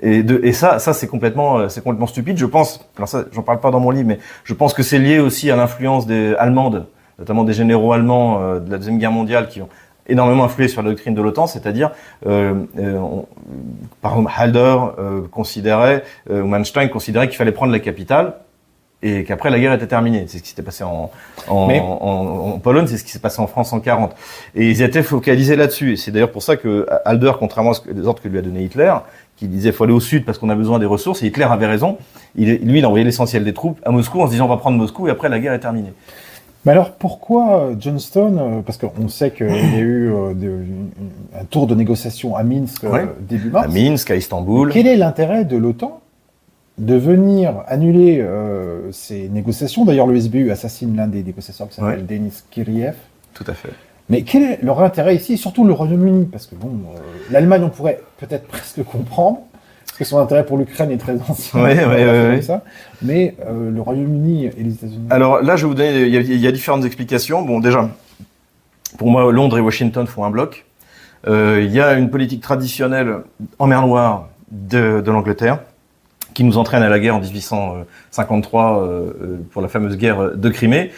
Et ça c'est complètement stupide. Je pense, alors ça, j'en parle pas dans mon livre, mais je pense que c'est lié aussi à l'influence allemande, notamment des généraux allemands de la Deuxième Guerre mondiale qui ont énormément influé sur la doctrine de l'OTAN, c'est-à-dire, par exemple, Halder considérait, ou Manstein considérait qu'il fallait prendre la capitale et qu'après la guerre était terminée. C'est ce qui s'était passé en Pologne, c'est ce qui s'est passé en France en 40. Et ils étaient focalisés là-dessus. Et c'est d'ailleurs pour ça que Halder, contrairement aux ordres que lui a donné Hitler, qui disait faut aller au sud parce qu'on a besoin des ressources, et Hitler avait raison. Il a envoyé l'essentiel des troupes à Moscou en se disant on va prendre Moscou et après la guerre est terminée. Mais alors pourquoi Johnston, parce qu'on sait qu'il y a eu un tour de négociation à Minsk début mars. À Minsk, à Istanbul. Quel est l'intérêt de l'OTAN de venir annuler ces négociations? D'ailleurs, le SBU assassine l'un des négociateurs qui s'appelle Denis Kiriev. Tout à fait. Mais quel est leur intérêt ici, et surtout le Royaume-Uni? Parce que bon, l'Allemagne, on pourrait peut-être presque comprendre, parce que son intérêt pour l'Ukraine est très ancien. Ça. Mais le Royaume-Uni et les États-Unis. Alors là, je vais vous donner, il y a différentes explications. Bon, déjà, pour moi, Londres et Washington font un bloc. Il y a une politique traditionnelle en mer Noire de l'Angleterre, qui nous entraîne à la guerre en 1853 pour la fameuse guerre de Crimée,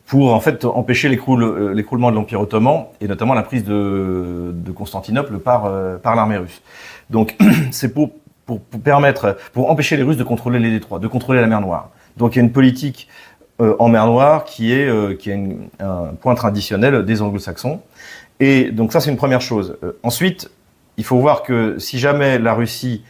pour en fait empêcher l'écroulement de l'Empire ottoman et notamment la prise de Constantinople par l'armée russe. Donc c'est pour empêcher les Russes de contrôler les détroits, de contrôler la mer Noire. Donc il y a une politique en mer Noire qui est un point traditionnel des Anglo-Saxons. Et donc ça c'est une première chose. Ensuite, il faut voir que si jamais la Russie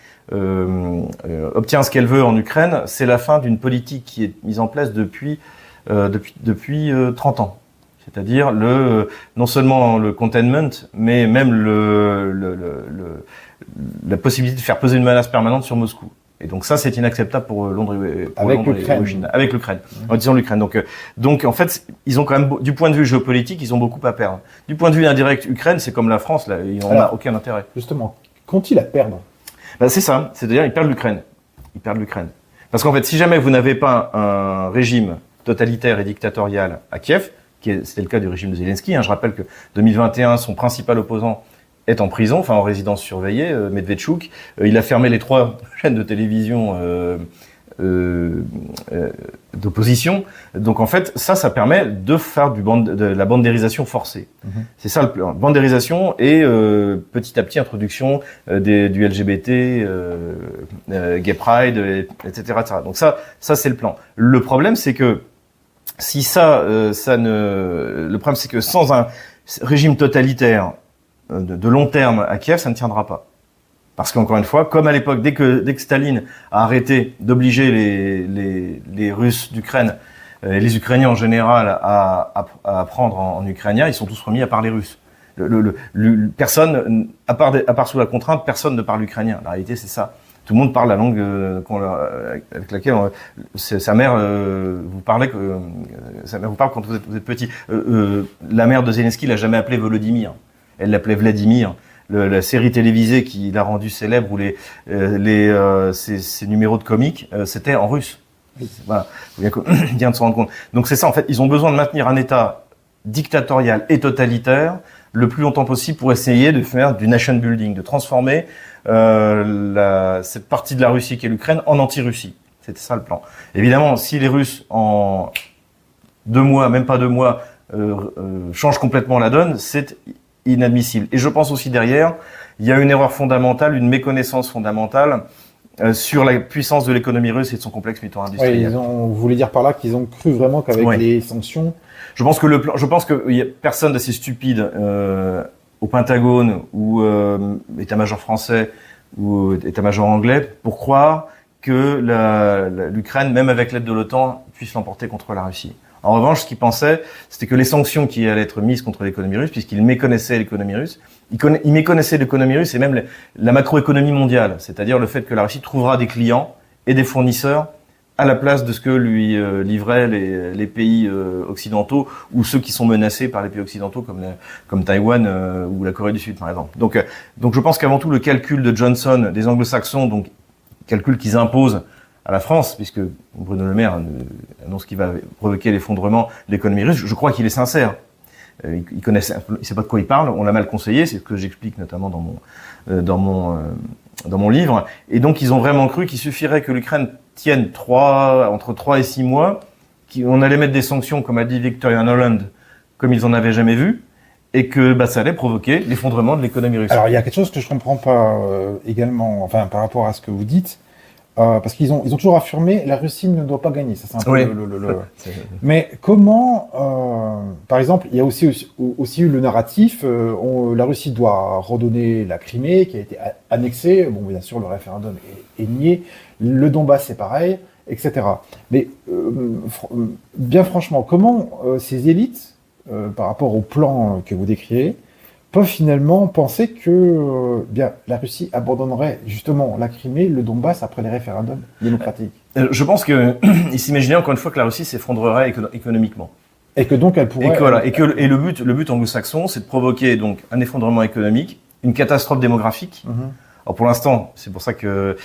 obtient ce qu'elle veut en Ukraine, c'est la fin d'une politique qui est mise en place depuis 30 ans. C'est-à-dire non seulement le containment, mais même la possibilité de faire peser une menace permanente sur Moscou. Et donc ça, c'est inacceptable pour Londres et Washington. Avec l'Ukraine. En disant l'Ukraine. Donc en fait, ils ont quand même, du point de vue géopolitique, ils ont beaucoup à perdre. Du point de vue indirect, Ukraine, c'est comme la France, là, ils n'en ont aucun intérêt. Justement, qu'ont-ils à perdre? C'est ça, c'est-à-dire ils perdent l'Ukraine. Parce qu'en fait, si jamais vous n'avez pas un régime totalitaire et dictatorial à Kiev, c'était le cas du régime de Zelensky, je rappelle que 2021, son principal opposant est en prison, en résidence surveillée, Medvedchuk. Il a fermé les 3 chaînes de télévision d'opposition. Donc en fait, ça permet de faire de la bandérisation forcée. C'est ça le plan. Bandérisation et petit à petit introduction du LGBT, Gay Pride, etc., etc. Donc ça c'est le plan. Le problème c'est que si le problème c'est que sans un régime totalitaire de long terme à Kiev, ça ne tiendra pas. Parce qu'encore une fois, comme à l'époque, dès que Staline a arrêté d'obliger les Russes d'Ukraine, les Ukrainiens en général, à apprendre en ukrainien, ils sont tous remis à parler russe. Personne, à part sous la contrainte, personne ne parle ukrainien. La réalité, c'est ça. Tout le monde parle la langue avec laquelle sa mère vous parle quand vous êtes petit. La mère de Zelensky l'a jamais appelé Volodymyr. Elle l'appelait Vladimir. La série télévisée qui l'a rendu célèbre, ou ces numéros de comiques, c'était en russe. Voilà, bien de se rendre compte. Donc c'est ça, en fait, ils ont besoin de maintenir un État dictatorial et totalitaire le plus longtemps possible pour essayer de faire du nation building, de transformer cette partie de la Russie qui est l'Ukraine en anti-Russie. C'était ça le plan. Évidemment, si les Russes en 2 mois, même pas 2 mois, changent complètement la donne, c'est inadmissible. Et je pense aussi derrière, il y a une erreur fondamentale, une méconnaissance fondamentale sur la puissance de l'économie russe et de son complexe militaro-industriel. Vous voulez dire par là qu'ils ont cru vraiment qu'avec les sanctions... Je pense que y a personne d'assez stupide au Pentagone ou état-major français ou état-major anglais pour croire que l'Ukraine, même avec l'aide de l'OTAN, puisse l'emporter contre la Russie. En revanche, ce qu'il pensait, c'était que les sanctions qui allaient être mises contre l'économie russe, puisqu'il méconnaissait l'économie russe, il méconnaissait l'économie russe et même la macroéconomie mondiale, c'est-à-dire le fait que la Russie trouvera des clients et des fournisseurs à la place de ce que lui livraient les pays occidentaux ou ceux qui sont menacés par les pays occidentaux comme Taïwan ou la Corée du Sud, par exemple. Donc je pense qu'avant tout, le calcul de Johnson, des Anglo-Saxons, donc calcul qu'ils imposent à la France, puisque Bruno Le Maire annonce qu'il va provoquer l'effondrement de l'économie russe, je crois qu'il est sincère. Il sait pas de quoi il parle, on l'a mal conseillé, c'est ce que j'explique notamment dans mon livre. Et donc ils ont vraiment cru qu'il suffirait que l'Ukraine tienne entre 3 et 6 mois, qu'on allait mettre des sanctions, comme a dit Victoria Nuland, comme ils en avaient jamais vu, et que ça allait provoquer l'effondrement de l'économie russe. Alors il y a quelque chose que je comprends pas également, par rapport à ce que vous dites. Parce qu'ils ont toujours affirmé la Russie ne doit pas gagner. Ça, c'est un peu Mais comment, par exemple, il y a aussi eu le narratif, la Russie doit redonner la Crimée qui a été annexée. Bon, bien sûr, le référendum est nié. Le Donbass, c'est pareil. etc. Mais bien franchement, comment ces élites, par rapport au plan que vous décrivez, peuvent finalement penser que bien la Russie abandonnerait justement la Crimée, le Donbass après les référendums démocratiques? Je pense qu'ils s'imaginaient encore une fois que la Russie s'effondrerait économiquement. Et que donc elle pourrait... Et le but anglo-saxon, c'est de provoquer donc un effondrement économique, une catastrophe démographique. Alors pour l'instant, c'est pour ça que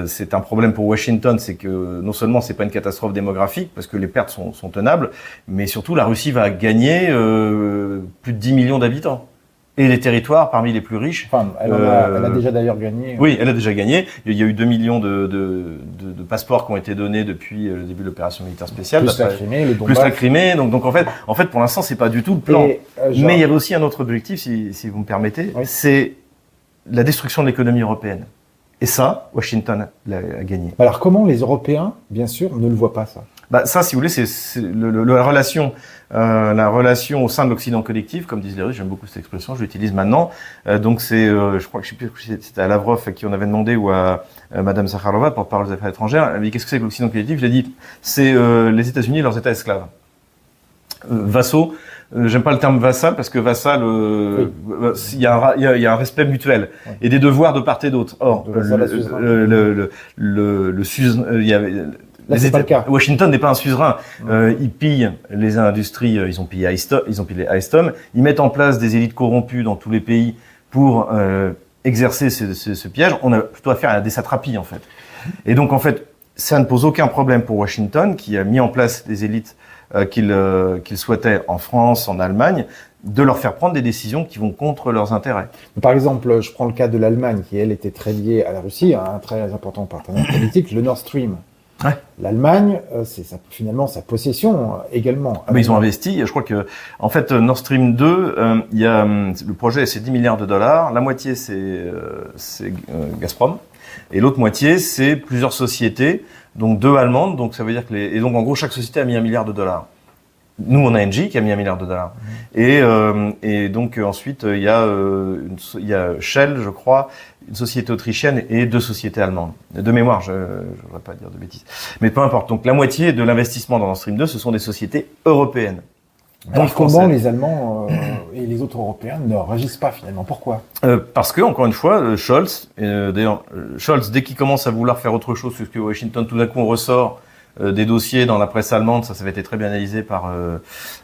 c'est un problème pour Washington, c'est que non seulement c'est pas une catastrophe démographique parce que les pertes sont tenables, mais surtout la Russie va gagner plus de 10 millions d'habitants. Et les territoires parmi les plus riches. Enfin, elle a déjà d'ailleurs gagné. Oui, elle a déjà gagné. Il y a eu 2 millions de passeports qui ont été donnés depuis le début de l'opération militaire spéciale. Plus la Crimée, le Donbass. Plus la Crimée. Donc en fait, pour l'instant, c'est pas du tout le plan. Mais il y avait aussi un autre objectif, si vous me permettez, oui. C'est la destruction de l'économie européenne. Et ça, Washington a gagné. Alors comment les Européens, bien sûr, ne le voient pas ça? Ça, si vous voulez, c'est la relation au sein de l'Occident collectif, comme disent les Russes. J'aime beaucoup cette expression, je l'utilise maintenant. Donc c'est, je crois que je sais plus si c'était à Lavrov à qui on avait demandé ou à Madame Zakharova, porte-parole des affaires étrangères. Elle dit qu'est-ce que c'est que l'Occident collectif? J'ai dit c'est les États-Unis et leurs États esclaves, vassaux. J'aime pas le terme vassal parce que vassal, il y a un respect mutuel et des devoirs de part et d'autre. Or, Là, c'est pas le cas. Washington n'est pas un suzerain. Ils pillent les industries. Ils ont pillé Alstom. Ils mettent en place des élites corrompues dans tous les pays pour exercer ce piège. On a plutôt affaire à des satrapies en fait. Et donc en fait, ça ne pose aucun problème pour Washington qui a mis en place des élites qu'il souhaitait en France, en Allemagne, de leur faire prendre des décisions qui vont contre leurs intérêts. Par exemple, je prends le cas de l'Allemagne qui elle était très liée à la Russie, un très important partenaire politique, le Nord Stream. Ouais. L'Allemagne, c'est finalement sa possession également. Mais ils ont investi. Je crois que, en fait, Nord Stream 2, il y a le projet, c'est 10 milliards de dollars. La moitié, c'est Gazprom, et l'autre moitié, c'est plusieurs sociétés, donc 2 allemandes. Donc ça veut dire que et donc en gros, chaque société a mis $1 milliard. Nous, on a Engie qui a mis $1 milliard. Et donc ensuite, il y a Shell, je crois, une société autrichienne et 2 sociétés allemandes. De mémoire, je ne voudrais pas dire de bêtises. Mais peu importe. Donc la moitié de l'investissement dans Nord Stream 2, ce sont des sociétés européennes. Donc comment les Allemands et les autres Européens ne réagissent pas finalement? Pourquoi? Parce que, encore une fois, Scholz, d'ailleurs, Scholz, dès qu'il commence à vouloir faire autre chose que Washington, tout d'un coup on ressort des dossiers dans la presse allemande, ça avait été très bien analysé par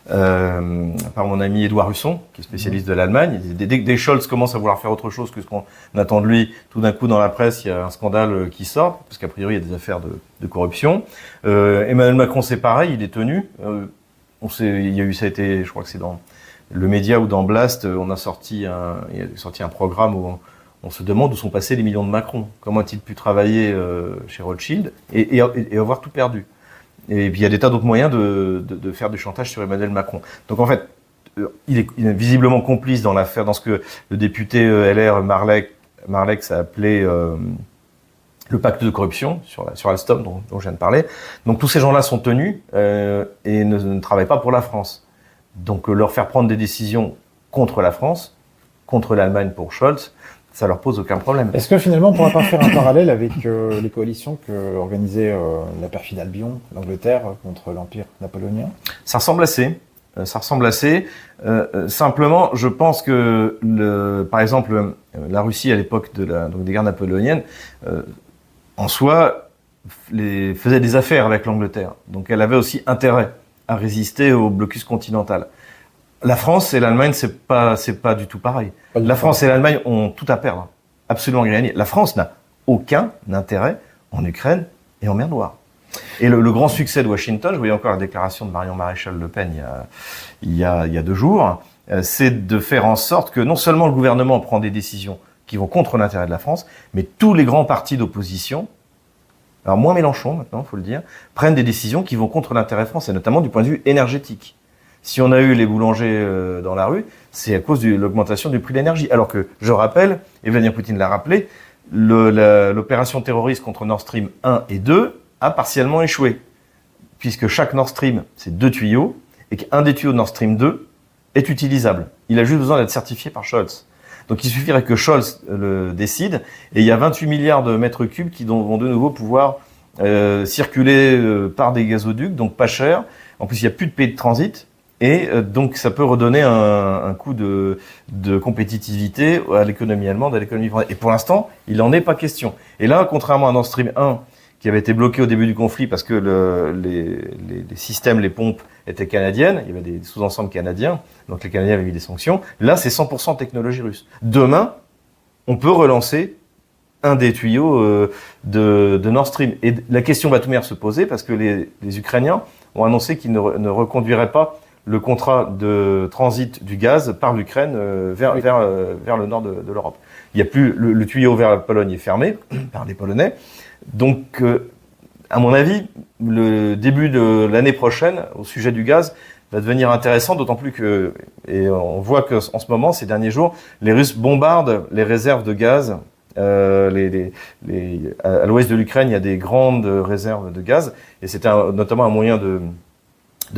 mon ami Édouard Husson, qui est spécialiste de l'Allemagne. Dès que Scholz commence à vouloir faire autre chose que ce qu'on attend de lui, tout d'un coup dans la presse, il y a un scandale qui sort, parce qu'a priori il y a des affaires de corruption. Emmanuel Macron, c'est pareil, il est tenu. Ça a été, je crois que c'est dans le média ou dans Blast, il a sorti un programme où on se demande où sont passés les millions de Macron. Comment a-t-il pu travailler chez Rothschild et avoir tout perdu? Et puis il y a des tas d'autres moyens de faire du chantage sur Emmanuel Macron. Donc en fait, il est visiblement complice dans l'affaire, dans ce que le député LR Marleix a appelé le pacte de corruption sur Alstom dont je viens de parler. Donc tous ces gens-là sont tenus et ne travaillent pas pour la France. Donc leur faire prendre des décisions contre la France, contre l'Allemagne pour Scholz, ça leur pose aucun problème. Est-ce que finalement on ne pourrait pas faire un parallèle avec les coalitions que organisait la perfide Albion, l'Angleterre, contre l'Empire napoléonien? Ça ressemble assez. Simplement, je pense que par exemple, la Russie à l'époque des guerres napoléoniennes, en soi, faisait des affaires avec l'Angleterre. Donc elle avait aussi intérêt à résister au blocus continental. La France et l'Allemagne, c'est pas du tout pareil. La France et l'Allemagne ont tout à perdre, absolument rien à gagner. La France n'a aucun intérêt en Ukraine et en mer Noire. Et le grand succès de Washington, je voyais encore la déclaration de Marion Maréchal Le Pen il y a 2 jours, c'est de faire en sorte que non seulement le gouvernement prend des décisions qui vont contre l'intérêt de la France, mais tous les grands partis d'opposition, alors moins Mélenchon maintenant, faut le dire, prennent des décisions qui vont contre l'intérêt français, notamment du point de vue énergétique. Si on a eu les boulangers dans la rue, c'est à cause de l'augmentation du prix de l'énergie. Alors que, je rappelle, et Vladimir Poutine l'a rappelé, l'opération terroriste contre Nord Stream 1 et 2 a partiellement échoué. Puisque chaque Nord Stream, c'est 2 tuyaux, et qu'un des tuyaux de Nord Stream 2 est utilisable. Il a juste besoin d'être certifié par Scholz. Donc il suffirait que Scholz le décide, et il y a 28 milliards de mètres cubes qui vont de nouveau pouvoir circuler par des gazoducs, donc pas cher. En plus, il n'y a plus de pays de transit. Et donc, ça peut redonner un coup de compétitivité à l'économie allemande, à l'économie française. Et pour l'instant, il n'en est pas question. Et là, contrairement à Nord Stream 1, qui avait été bloqué au début du conflit parce que les systèmes, les pompes étaient canadiennes, il y avait des sous-ensembles canadiens, donc les Canadiens avaient mis des sanctions. Là, c'est 100% technologie russe. Demain, on peut relancer un des tuyaux de Nord Stream. Et la question va tout de même se poser parce que les Ukrainiens ont annoncé qu'ils ne reconduiraient pas le contrat de transit du gaz par l'Ukraine vers le nord de l'Europe. Il y a plus le tuyau vers la Pologne est fermé par les Polonais. Donc, à mon avis, le début de l'année prochaine, au sujet du gaz, va devenir intéressant, d'autant plus que, et on voit que en ce moment, ces derniers jours, les Russes bombardent les réserves de gaz. À l'ouest de l'Ukraine, il y a des grandes réserves de gaz, et c'était notamment un moyen de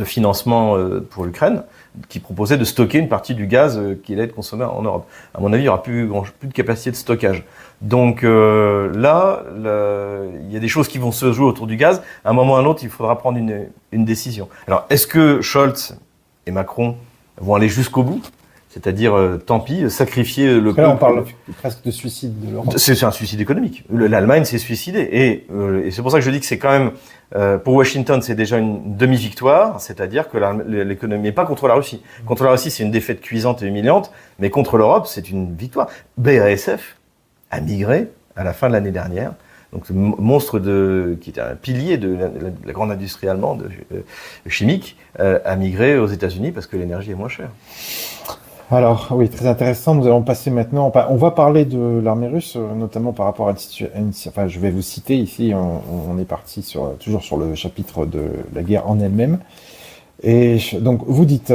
financement pour l'Ukraine, qui proposait de stocker une partie du gaz qui allait être consommé en Europe. À mon avis, il n'y aura plus de capacité de stockage. Donc là, il y a des choses qui vont se jouer autour du gaz. À un moment ou à un autre, il faudra prendre une décision. Alors, est-ce que Scholz et Macron vont aller jusqu'au bout ? C'est-à-dire, tant pis, sacrifier le... Là, on parle presque de suicide de l'Europe. C'est un suicide économique. L'Allemagne s'est suicidée. Et c'est pour ça que je dis que c'est quand même... pour Washington, c'est déjà une demi-victoire. C'est-à-dire que l'économie n'est pas contre la Russie. Contre la Russie, c'est une défaite cuisante et humiliante. Mais contre l'Europe, c'est une victoire. BASF a migré à la fin de l'année dernière. Donc, ce monstre qui était un pilier de la grande industrie allemande chimique a migré aux États-Unis parce que l'énergie est moins chère. Alors, oui, très intéressant. Nous allons passer maintenant... On va parler de l'armée russe, notamment par rapport à une... Enfin, je vais vous citer ici. On est parti toujours sur le chapitre de la guerre en elle-même. Et donc, vous dites,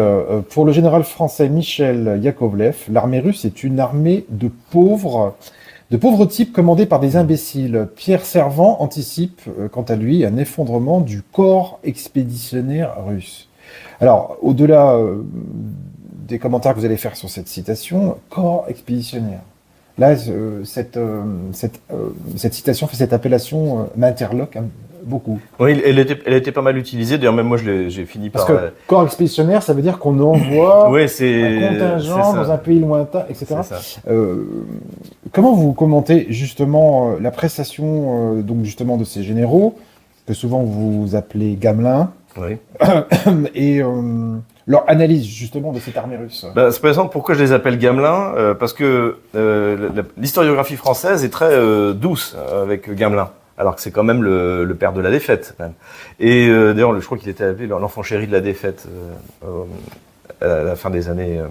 pour le général français Michel Yakovlev, l'armée russe est une armée de pauvres types commandés par des imbéciles. Pierre Servant anticipe, quant à lui, un effondrement du corps expéditionnaire russe. Alors, au-delà... des commentaires que vous allez faire sur cette citation, corps expéditionnaire. Là, cette citation, cette appellation m'interloque beaucoup. Oui, elle était pas mal utilisée. D'ailleurs, même moi, j'ai fini par... Parce que corps expéditionnaire, ça veut dire qu'on envoie oui, un contingent dans un pays lointain, etc. Comment vous commentez justement la prestation donc justement de ces généraux, que souvent vous appelez Gamelin, oui. Et leur analyse justement de cette armée russe. C'est par exemple pourquoi je les appelle Gamelin, parce que l'historiographie française est très douce avec Gamelin, alors que c'est quand même le père de la défaite. Même. Et d'ailleurs, je crois qu'il était appelé l'enfant chéri de la défaite à la fin des années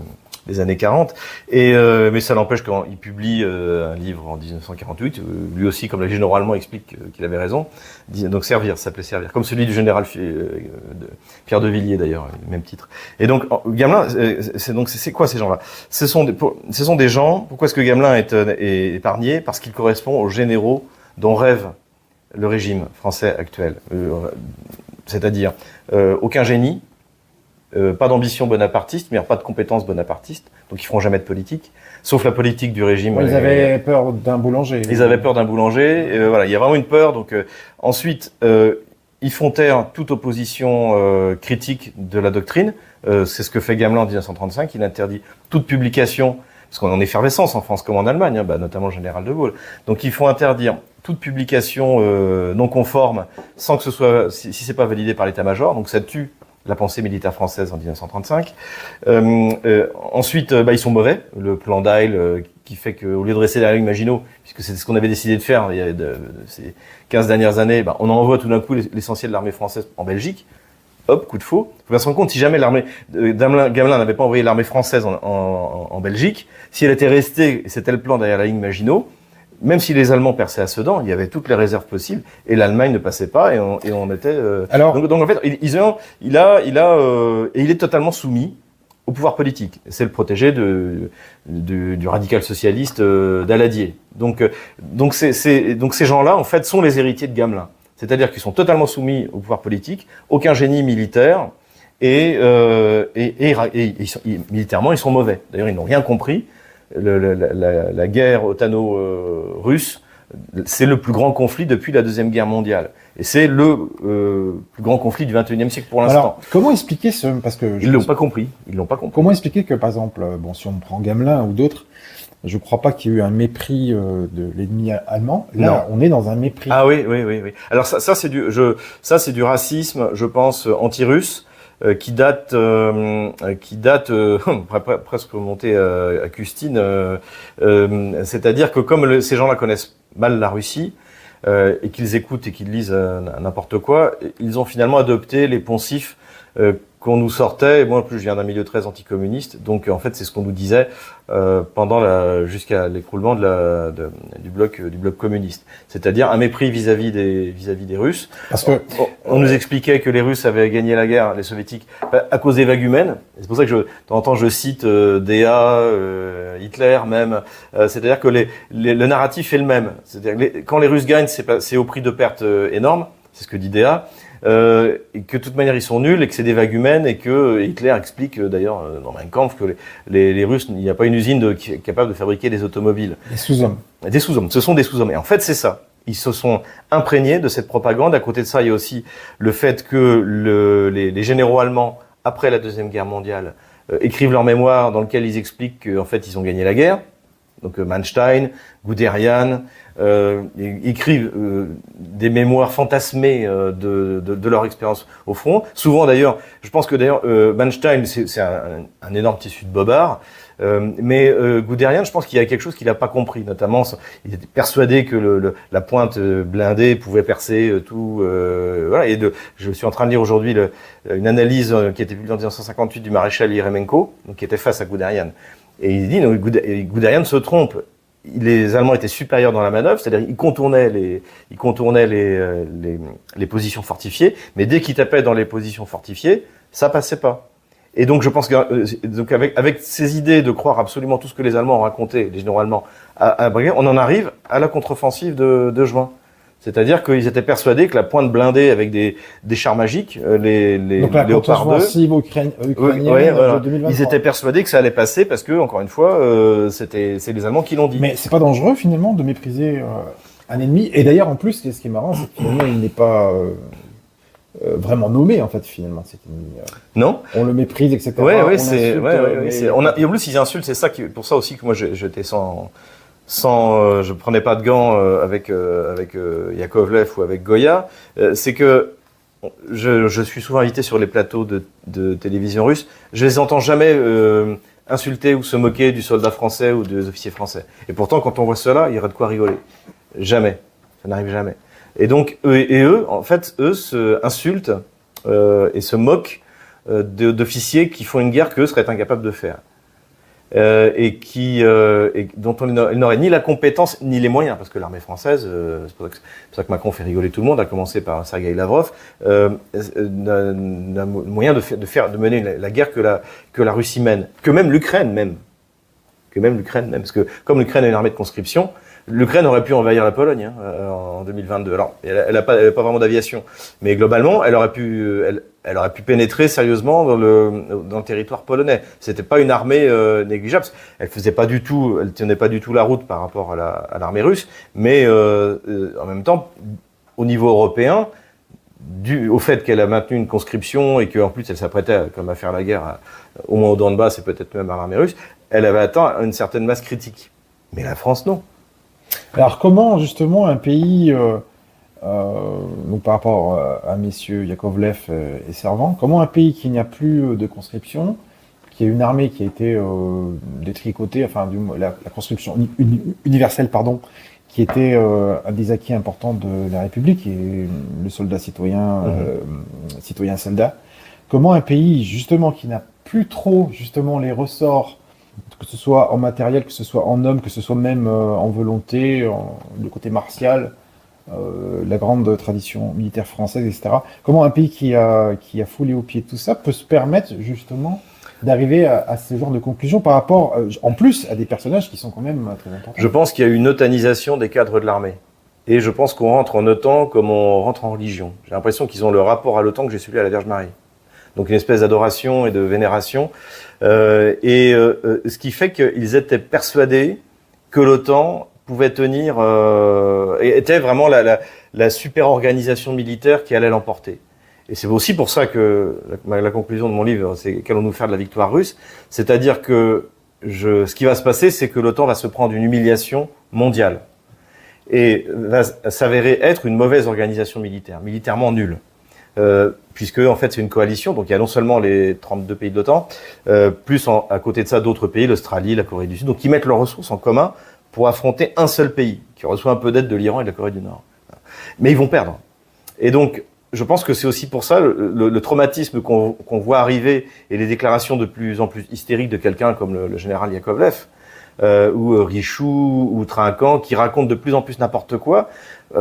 40. Mais ça n'empêche quand il publie un livre en 1948, lui aussi, comme le général allemand explique qu'il avait raison, donc Servir, ça s'appelait Servir, comme celui du général Pierre de Villiers d'ailleurs, même titre. Et donc Gamelin, c'est quoi ces gens-là ? Ce sont des gens. Pourquoi est-ce que Gamelin est épargné ? Parce qu'il correspond aux généraux dont rêve le régime français actuel, c'est-à-dire aucun génie. Pas d'ambition bonapartiste, mais pas de compétences bonapartistes, donc ils feront jamais de politique, sauf la politique du régime. Ils avaient peur d'un boulanger. Ils avaient peur d'un boulanger. Voilà, il y a vraiment une peur. Donc ensuite, ils font taire toute opposition critique de la doctrine. C'est ce que fait Gamelin en 1935. Il interdit toute publication, parce qu'on est en effervescence en France comme en Allemagne, notamment le général de Gaulle. Donc ils font interdire toute publication non conforme, sans que ce soit, si c'est pas validé par l'état-major. Donc ça tue la pensée militaire française en 1935. Ensuite, ils sont mauvais. Le plan d'Heil qui fait qu'au lieu de rester derrière Maginot, puisque c'est ce qu'on avait décidé de faire il y a ces 15 dernières années, on envoie tout d'un coup l'essentiel de l'armée française en Belgique. Hop, coup de faux. Il faut bien se rendre compte, si jamais Gamelin n'avait pas envoyé l'armée française en Belgique, si elle était restée, et c'était le plan derrière la ligne Maginot, même si les Allemands perçaient à Sedan, il y avait toutes les réserves possibles et l'Allemagne ne passait pas et on était. Alors, donc en fait, il est totalement soumis au pouvoir politique. C'est le protégé du radical socialiste Daladier. Donc ces gens-là en fait sont les héritiers de Gamelin. C'est-à-dire qu'ils sont totalement soumis au pouvoir politique, aucun génie militaire et militairement ils sont mauvais. D'ailleurs ils n'ont rien compris. La guerre ottano-russe c'est le plus grand conflit depuis la Deuxième Guerre mondiale. Et c'est le plus grand conflit du XXIe siècle pour l'instant. Alors, comment expliquer parce que Ils l'ont pas compris. Ils l'ont pas compris. Comment expliquer que, par exemple, bon, si on prend Gamelin ou d'autres, je crois pas qu'il y ait eu un mépris de l'ennemi allemand. Là, on est dans un mépris. Ah oui. Alors ça c'est du racisme, je pense, anti-russe. Qui date presque remonté à Custine. C'est-à-dire que comme ces gens-là connaissent mal la Russie et qu'ils écoutent et qu'ils lisent n'importe quoi, ils ont finalement adopté les poncifs qu'on nous sortait. Et moi, en plus, je viens d'un milieu très anticommuniste, donc en fait, c'est ce qu'on nous disait jusqu'à l'écroulement du bloc communiste. C'est-à-dire un mépris vis-à-vis des Russes. Parce que on nous expliquait que les Russes avaient gagné la guerre, les Soviétiques, à cause des vagues humaines. C'est pour ça que de temps en temps je cite DA, Hitler même. C'est-à-dire que le narratif est le même. C'est-à-dire que quand les Russes gagnent, c'est au prix de pertes énormes. C'est ce que dit DA. Et que de toute manière ils sont nuls et que c'est des vagues humaines et que Hitler explique d'ailleurs dans Mein Kampf que les Russes, il n'y a pas une usine capable de fabriquer des automobiles. Des sous-hommes. Des sous-hommes, ce sont des sous-hommes. Et en fait c'est ça. Ils se sont imprégnés de cette propagande. À côté de ça, il y a aussi le fait que les généraux allemands, après la Deuxième Guerre mondiale, écrivent leur mémoire dans lequel ils expliquent qu'en fait ils ont gagné la guerre. Donc Manstein, Guderian, écrivent des mémoires fantasmées de leur expérience au front. Souvent d'ailleurs, je pense que d'ailleurs Manstein c'est un énorme tissu de bobard, mais Guderian, je pense qu'il y a quelque chose qu'il n'a pas compris, notamment il était persuadé que la pointe blindée pouvait percer tout. Voilà. Et je suis en train de lire aujourd'hui une analyse qui a été publiée en 1958 du maréchal Yeremenko, donc qui était face à Guderian. Et il dit, Guderian se trompe. Les Allemands étaient supérieurs dans la manœuvre, c'est-à-dire ils contournaient les positions fortifiées, mais dès qu'ils tapaient dans les positions fortifiées, ça passait pas. Et donc je pense que donc avec ces idées de croire absolument tout ce que les Allemands ont raconté, les généraux allemands, à Breguet, on en arrive à la contre-offensive de juin. C'est-à-dire qu'ils étaient persuadés que la pointe blindée avec des chars magiques, les Léopard 2, de 2023. Ils étaient persuadés que ça allait passer parce que, encore une fois, c'est les Allemands qui l'ont dit. Mais c'est pas dangereux finalement de mépriser un ennemi. Et d'ailleurs, en plus, ce qui est marrant, c'est que finalement, il n'est pas vraiment nommé en fait finalement cet ennemi. Non. On le méprise, etc. Ouais, c'est. Et en plus, ils insultent. C'est ça pour ça aussi que moi j'étais je prenais pas de gants avec Yakovlev ou avec Goya. C'est que je suis souvent invité sur les plateaux de télévision russe. Je les entends jamais insulter ou se moquer du soldat français ou des officiers français. Et pourtant, quand on voit cela, il y aurait de quoi rigoler. Jamais. Ça n'arrive jamais. Et donc, eux, en fait, se insultent et se moquent d'officiers qui font une guerre qu'eux seraient incapables de faire. Et dont ils n'auraient ni la compétence ni les moyens, parce que l'armée française, c'est pour ça que Macron fait rigoler tout le monde, à commencer par Sergueï Lavrov, n'a moyen de mener la guerre que la Russie mène, que même l'Ukraine parce que comme l'Ukraine a une armée de conscription, l'Ukraine aurait pu envahir la Pologne en 2022. Alors, elle a pas vraiment d'aviation, mais globalement, elle aurait pu pénétrer sérieusement dans le territoire polonais. C'était pas une armée négligeable. Elle tenait pas du tout la route par rapport à l'armée russe, mais en même temps, au niveau européen, au fait qu'elle a maintenu une conscription et qu'en plus elle s'apprêtait à faire la guerre au moins au Donbass et peut-être même à l'armée russe, elle avait atteint une certaine masse critique. Mais la France, non. Alors comment justement un pays, donc par rapport à messieurs Yakovlev et Servan, comment un pays qui n'a plus de conscription, qui a une armée qui a été détricotée, enfin la conscription universelle, pardon, qui était un des acquis importants de la République, et le soldat citoyen, citoyen-soldat, comment un pays justement qui n'a plus trop justement les ressorts, que ce soit en matériel, que ce soit en hommes, que ce soit même en volonté, le côté martial, la grande tradition militaire française, etc. Comment un pays qui a foulé au pied tout ça peut se permettre justement d'arriver à ce genre de conclusion par rapport, en plus, à des personnages qui sont quand même très importants? Je pense qu'il y a une otanisation des cadres de l'armée. Et je pense qu'on rentre en OTAN comme on rentre en religion. J'ai l'impression qu'ils ont le rapport à l'OTAN que j'ai celui à la Vierge Marie. Donc une espèce d'adoration et de vénération. Ce qui fait qu'ils étaient persuadés que l'OTAN pouvait tenir, était vraiment la super organisation militaire qui allait l'emporter. Et c'est aussi pour ça que la conclusion de mon livre, c'est qu'allons-nous faire de la victoire russe, c'est-à-dire que ce qui va se passer, c'est que l'OTAN va se prendre une humiliation mondiale et va s'avérer être une mauvaise organisation militaire, militairement nulle. Puisque en fait c'est une coalition, donc il y a non seulement les 32 pays de l'OTAN, plus à côté de ça d'autres pays, l'Australie, la Corée du Sud, donc qui mettent leurs ressources en commun pour affronter un seul pays, qui reçoit un peu d'aide de l'Iran et de la Corée du Nord. Mais ils vont perdre. Et donc je pense que c'est aussi pour ça le traumatisme qu'on voit arriver et les déclarations de plus en plus hystériques de quelqu'un comme le général Yakovlev, ou Richoux, ou Trinquant, qui racontent de plus en plus n'importe quoi,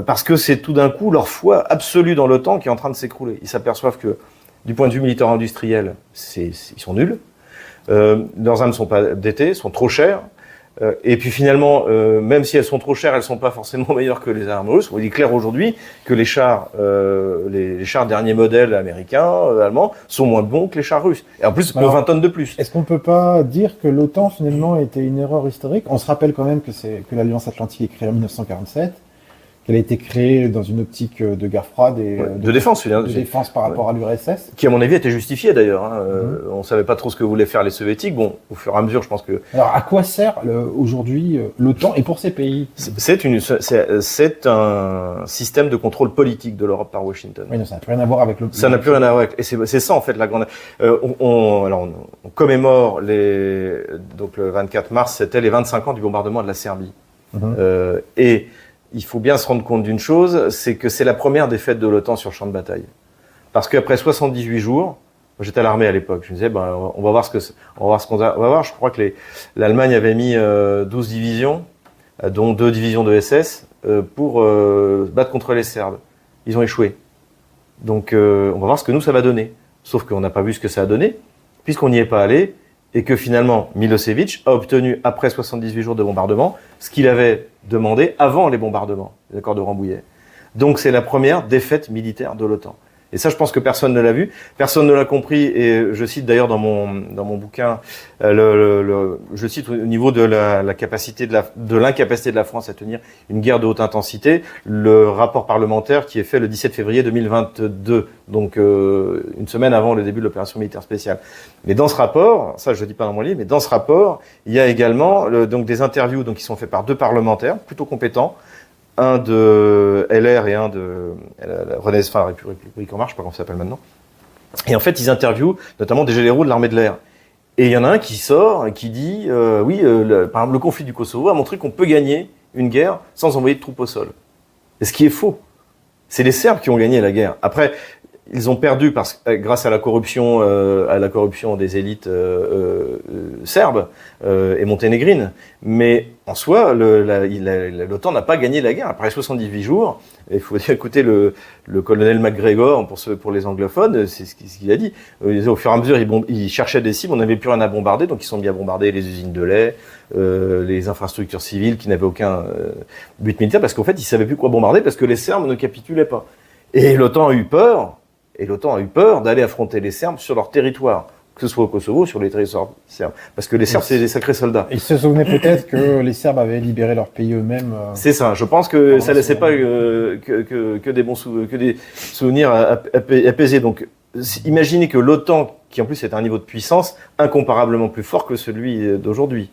parce que c'est tout d'un coup leur foi absolue dans l'OTAN qui est en train de s'écrouler. Ils s'aperçoivent que, du point de vue militaire industriel, ils sont nuls, leurs armes ne sont pas datées, sont trop chères, et puis finalement, même si elles sont trop chères, elles sont pas forcément meilleures que les armes russes. Il est clair aujourd'hui que les chars dernier modèle américains, allemands, sont moins bons que les chars russes. Et en plus, que 20 tonnes de plus. Est-ce qu'on peut pas dire que l'OTAN finalement était une erreur historique? On se rappelle quand même que l'Alliance Atlantique est créée en 1947. Elle a été créée dans une optique de guerre froide et de défense, défense par rapport à l'URSS. Qui, à mon avis, était justifiée d'ailleurs. On savait pas trop ce que voulaient faire les soviétiques. Bon, au fur et à mesure, je pense que. Alors, à quoi sert aujourd'hui l'OTAN et pour ces pays? C'est un système de contrôle politique de l'Europe par Washington. Oui, non, ça n'a plus rien à voir avec l'OTAN. Ça n'a plus rien à voir avec. Et c'est ça en fait la grande. On commémore donc le 24 mars, c'était les 25 ans du bombardement de la Serbie. Et il faut bien se rendre compte d'une chose, c'est que c'est la première défaite de l'OTAN sur le champ de bataille. Parce qu'après 78 jours, j'étais à l'armée à l'époque, je me disais, on va voir ce qu'on va voir. Je crois que l'Allemagne avait mis 12 divisions, dont 2 divisions de SS, pour battre contre les Serbes. Ils ont échoué. Donc, on va voir ce que nous, ça va donner. Sauf qu'on n'a pas vu ce que ça a donné, puisqu'on n'y est pas allé, et que finalement, Milosevic a obtenu, après 78 jours de bombardement, ce qu'il avait demandé avant les bombardements, les accords de Rambouillet. Donc c'est la première défaite militaire de l'OTAN. Et ça, je pense que personne ne l'a vu, personne ne l'a compris, et je cite d'ailleurs dans mon bouquin, je cite au niveau de la capacité de l'incapacité de la France à tenir une guerre de haute intensité, le rapport parlementaire qui est fait le 17 février 2022, donc une semaine avant le début de l'opération militaire spéciale. Mais dans ce rapport, ça je le dis pas dans mon livre, mais dans ce rapport, il y a également donc des interviews qui sont faites par 2 parlementaires plutôt compétents, un de LR et un de la République en marche, je sais pas comment ça s'appelle maintenant. Et en fait, ils interviewent notamment des généraux de l'armée de l'air. Et il y en a un qui sort et qui dit, par exemple, le conflit du Kosovo a montré qu'on peut gagner une guerre sans envoyer de troupes au sol. Et ce qui est faux. C'est les Serbes qui ont gagné la guerre. Après, ils ont perdu grâce à la corruption des élites serbes et monténégrines. Mais en soi, l'OTAN n'a pas gagné la guerre. Après 78 jours, il faut écouter le colonel MacGregor pour les anglophones, c'est ce qu'il a dit. Au fur et à mesure, ils cherchaient des cibles, on n'avait plus rien à bombarder, donc ils sont mis à bombarder les usines de lait, les infrastructures civiles qui n'avaient aucun but militaire, parce qu'en fait, ils savaient plus quoi bombarder, parce que les Serbes ne capitulaient pas. Et l'OTAN a eu peur. D'aller affronter les Serbes sur leur territoire, que ce soit au Kosovo ou sur les territoires serbes. Parce que les Serbes, c'est des sacrés soldats. Ils se souvenaient peut-être que les Serbes avaient libéré leur pays eux-mêmes. C'est ça. Je pense que ça laissait pas que des souvenirs apaisés. Donc, imaginez que l'OTAN, qui en plus est à un niveau de puissance incomparablement plus fort que celui d'aujourd'hui,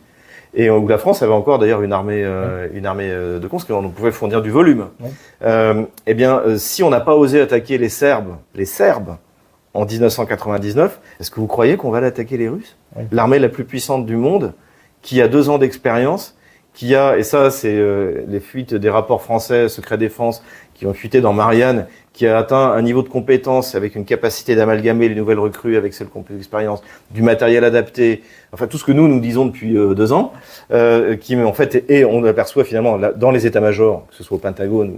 et où la France avait encore d'ailleurs une armée de cons, parce qu'on pouvait fournir du volume. Si on n'a pas osé attaquer les Serbes en 1999, est-ce que vous croyez qu'on va aller attaquer les Russes? L'armée la plus puissante du monde, qui a 2 ans d'expérience, et ça c'est les fuites des rapports français, secret défense, qui ont fuité dans Marianne, qui a atteint un niveau de compétence avec une capacité d'amalgamer les nouvelles recrues avec celles qui ont plus d'expérience, du matériel adapté, enfin tout ce que nous disons depuis 2 ans, qui en fait, et on aperçoit finalement dans les états-majors, que ce soit au Pentagone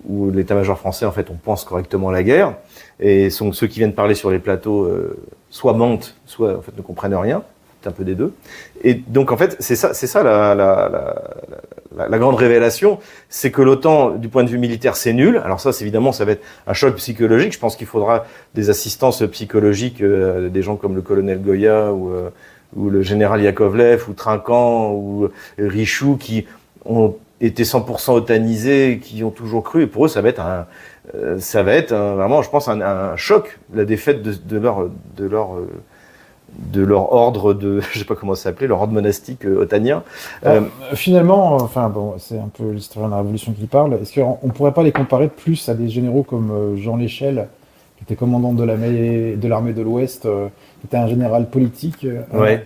ou l'état-major français, en fait, on pense correctement la guerre, et ceux qui viennent parler sur les plateaux soit mentent, soit en fait ne comprennent rien. Un peu des deux. Et donc en fait, c'est ça la grande révélation, c'est que l'OTAN, du point de vue militaire, c'est nul. Alors ça, évidemment, ça va être un choc psychologique. Je pense qu'il faudra des assistances psychologiques, des gens comme le colonel Goya ou le général Yakovlev ou Trinquant ou Richoux qui ont été 100% otanisés, qui ont toujours cru, et pour eux, ça va être vraiment, je pense, un choc, la défaite de leur ordre je sais pas comment ça s'appelait, leur ordre monastique otanien. Finalement, enfin bon, c'est un peu l'historien de la Révolution qui parle. Est-ce qu'on pourrait pas les comparer plus à des généraux comme Jean Léchelle, qui était commandant de l'armée de l'Ouest, qui était un général politique,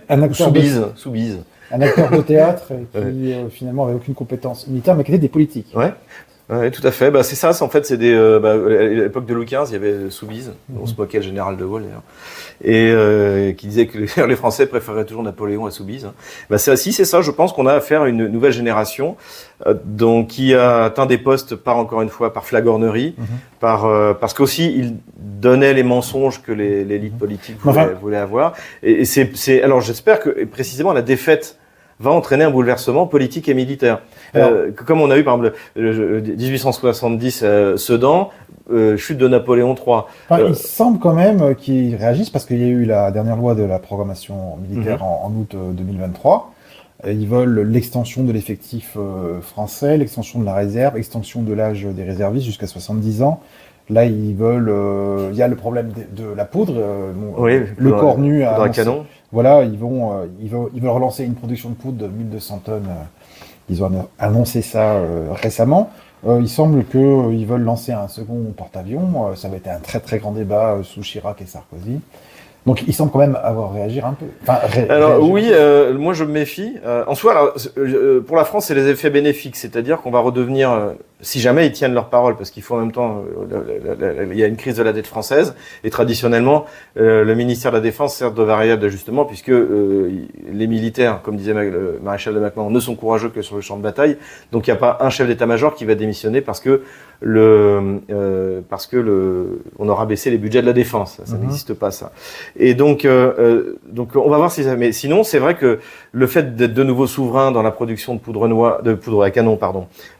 un acteur Soubise. Un acteur de théâtre qui finalement avait aucune compétence militaire, mais qui était des politiques. Ouais, tout à fait. Bah, c'est ça, en fait, c'est à l'époque de Louis XV, il y avait Soubise, on se moquait le général de Gaulle, d'ailleurs, et qui disait que les Français préféraient toujours Napoléon à Soubise. Bah, c'est ça, je pense qu'on a affaire à une nouvelle génération, donc, qui a atteint des postes encore une fois, par flagornerie, parce qu'aussi, il donnait les mensonges que l'élite politique voulait avoir. Et alors, j'espère que, précisément, la défaite va entraîner un bouleversement politique et militaire. Comme on a eu, par exemple, 1870, Sedan, chute de Napoléon III. Il semble quand même qu'ils réagissent, parce qu'il y a eu la dernière loi de la programmation militaire en août 2023. Ils veulent l'extension de l'effectif français, l'extension de la réserve, extension de l'âge des réservistes jusqu'à 70 ans. Là, ils veulent... il y a le problème de la poudre. Le corps nu à canon. Voilà, ils veulent relancer une production de poudre de 1200 tonnes. Ils ont annoncé ça récemment. Il semble qu'ils veulent lancer un second porte-avions. Ça va être un très très grand débat sous Chirac et Sarkozy. Donc, ils semblent quand même avoir réagi un peu. Moi je me méfie. En soi, pour la France, c'est les effets bénéfiques, c'est-à-dire qu'on va redevenir, si jamais ils tiennent leur parole, parce qu'il faut en même temps, il y a une crise de la dette française, et traditionnellement, le ministère de la Défense sert de variable d'ajustement, puisque les militaires, comme disait le maréchal de Macmahon, ne sont courageux que sur le champ de bataille. Donc, il n'y a pas un chef d'état-major qui va démissionner parce que on aura baissé les budgets de la défense. Ça n'existe pas, ça. Et donc on va voir si ça. Mais sinon, c'est vrai que le fait d'être de nouveau souverain dans la production de poudre à canon,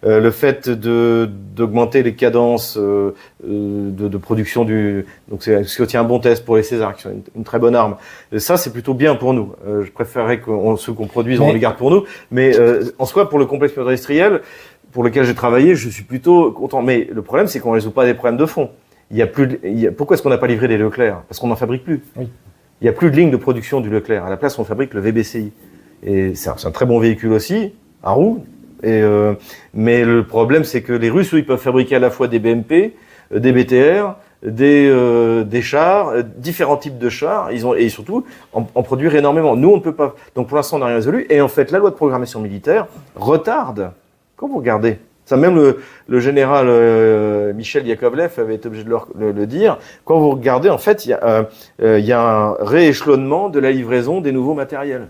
le fait d'augmenter les cadences de production donc c'est ce qui tient un bon test pour les Césars, qui sont une très bonne arme. Ça, c'est plutôt bien pour nous. Je préférerais ceux qu'on produise, on les garde pour nous. Mais en soi, pour le complexe industriel, pour lequel j'ai travaillé, je suis plutôt content. Mais le problème, c'est qu'on ne résout pas des problèmes de fond. Pourquoi est-ce qu'on n'a pas livré des Leclerc? Parce qu'on n'en fabrique plus. Oui. Il n'y a plus de ligne de production du Leclerc. À la place, on fabrique le VBCI. Et c'est un très bon véhicule aussi, à roues. Mais le problème, c'est que les Russes, eux, ils peuvent fabriquer à la fois des BMP, des BTR, des chars, différents types de chars. Et surtout, en produire énormément. Nous, on ne peut pas. Donc, pour l'instant, on n'a rien résolu. Et en fait, la loi de programmation militaire retarde. Quand vous regardez, ça même le général Michel Yakovlev avait été obligé de le dire, quand vous regardez, en fait, il y a un rééchelonnement de la livraison des nouveaux matériels.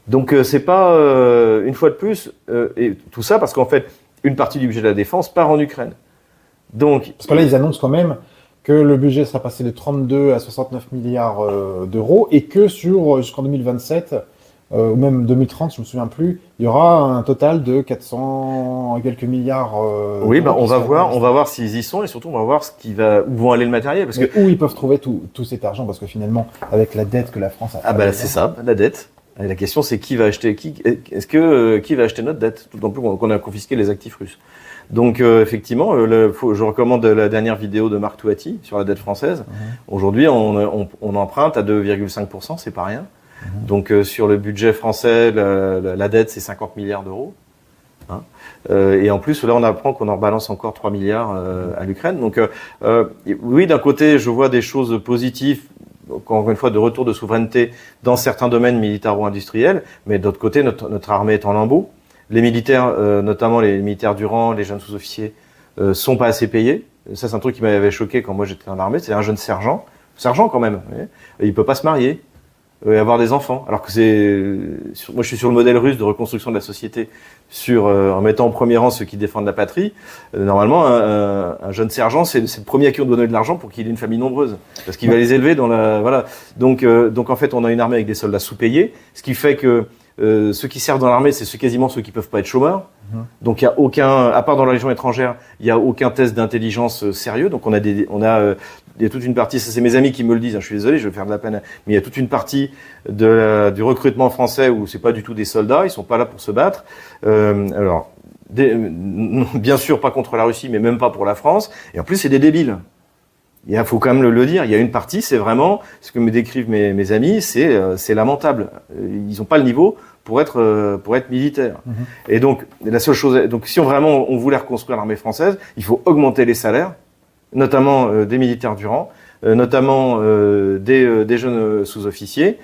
Donc c'est pas, une fois de plus, et tout ça parce qu'en fait, une partie du budget de la défense part en Ukraine. Donc, parce que là, ils annoncent quand même que le budget sera passé de 32 à 69 milliards d'euros et que jusqu'en 2027... ou même 2030, je me souviens plus, il y aura un total de 400 et quelques milliards. Oui, on va voir s'ils y sont et surtout on va voir où vont aller le matériel, parce que où ils peuvent trouver tout cet argent, parce que finalement, avec la dette que la France a. C'est ça, la dette. Et la question, c'est qui va acheter qui va acheter notre dette, tout en plus qu'on a confisqué les actifs russes. Donc effectivement, je recommande la dernière vidéo de Marc Touati sur la dette française. Aujourd'hui, on emprunte à 2,5%, c'est pas rien. Donc sur le budget français, la dette c'est 50 milliards d'euros. Et en plus là on apprend qu'on en balance encore 3 milliards à l'Ukraine. Donc oui, d'un côté je vois des choses positives, encore une fois de retour de souveraineté dans certains domaines militaro-industriels, mais d'autre côté notre armée est en lambeaux. Les militaires, notamment les militaires du rang, les jeunes sous-officiers, sont pas assez payés. Ça c'est un truc qui m'avait choqué quand moi j'étais dans l'armée, c'est un jeune sergent quand même, il peut pas se marier. Avoir des enfants, alors que moi je suis sur le modèle russe de reconstruction de la société, en mettant en premier rang ceux qui défendent la patrie. Normalement, un jeune sergent, c'est le premier à qui on doit donner de l'argent pour qu'il ait une famille nombreuse, parce qu'il va les élever dans voilà. Donc en fait, on a une armée avec des soldats sous-payés, ce qui fait que ceux qui servent dans l'armée, c'est quasiment ceux qui peuvent pas être chômeurs. Donc il y a aucun, à part dans la région étrangère, il y a aucun test d'intelligence sérieux. Donc il y a toute une partie, ça c'est mes amis qui me le disent, je suis désolé, je vais faire de la peine, mais il y a toute une partie du recrutement français où c'est pas du tout des soldats, ils sont pas là pour se battre. Alors bien sûr pas contre la Russie, mais même pas pour la France. Et en plus, c'est des débiles. Il faut quand même le dire. Il y a une partie, c'est vraiment ce que me décrivent mes amis, c'est lamentable. Ils n'ont pas le niveau pour être militaire. Et donc la seule chose, donc si on voulait reconstruire l'armée française, il faut augmenter les salaires, notamment des militaires du rang, notamment des jeunes sous-officiers.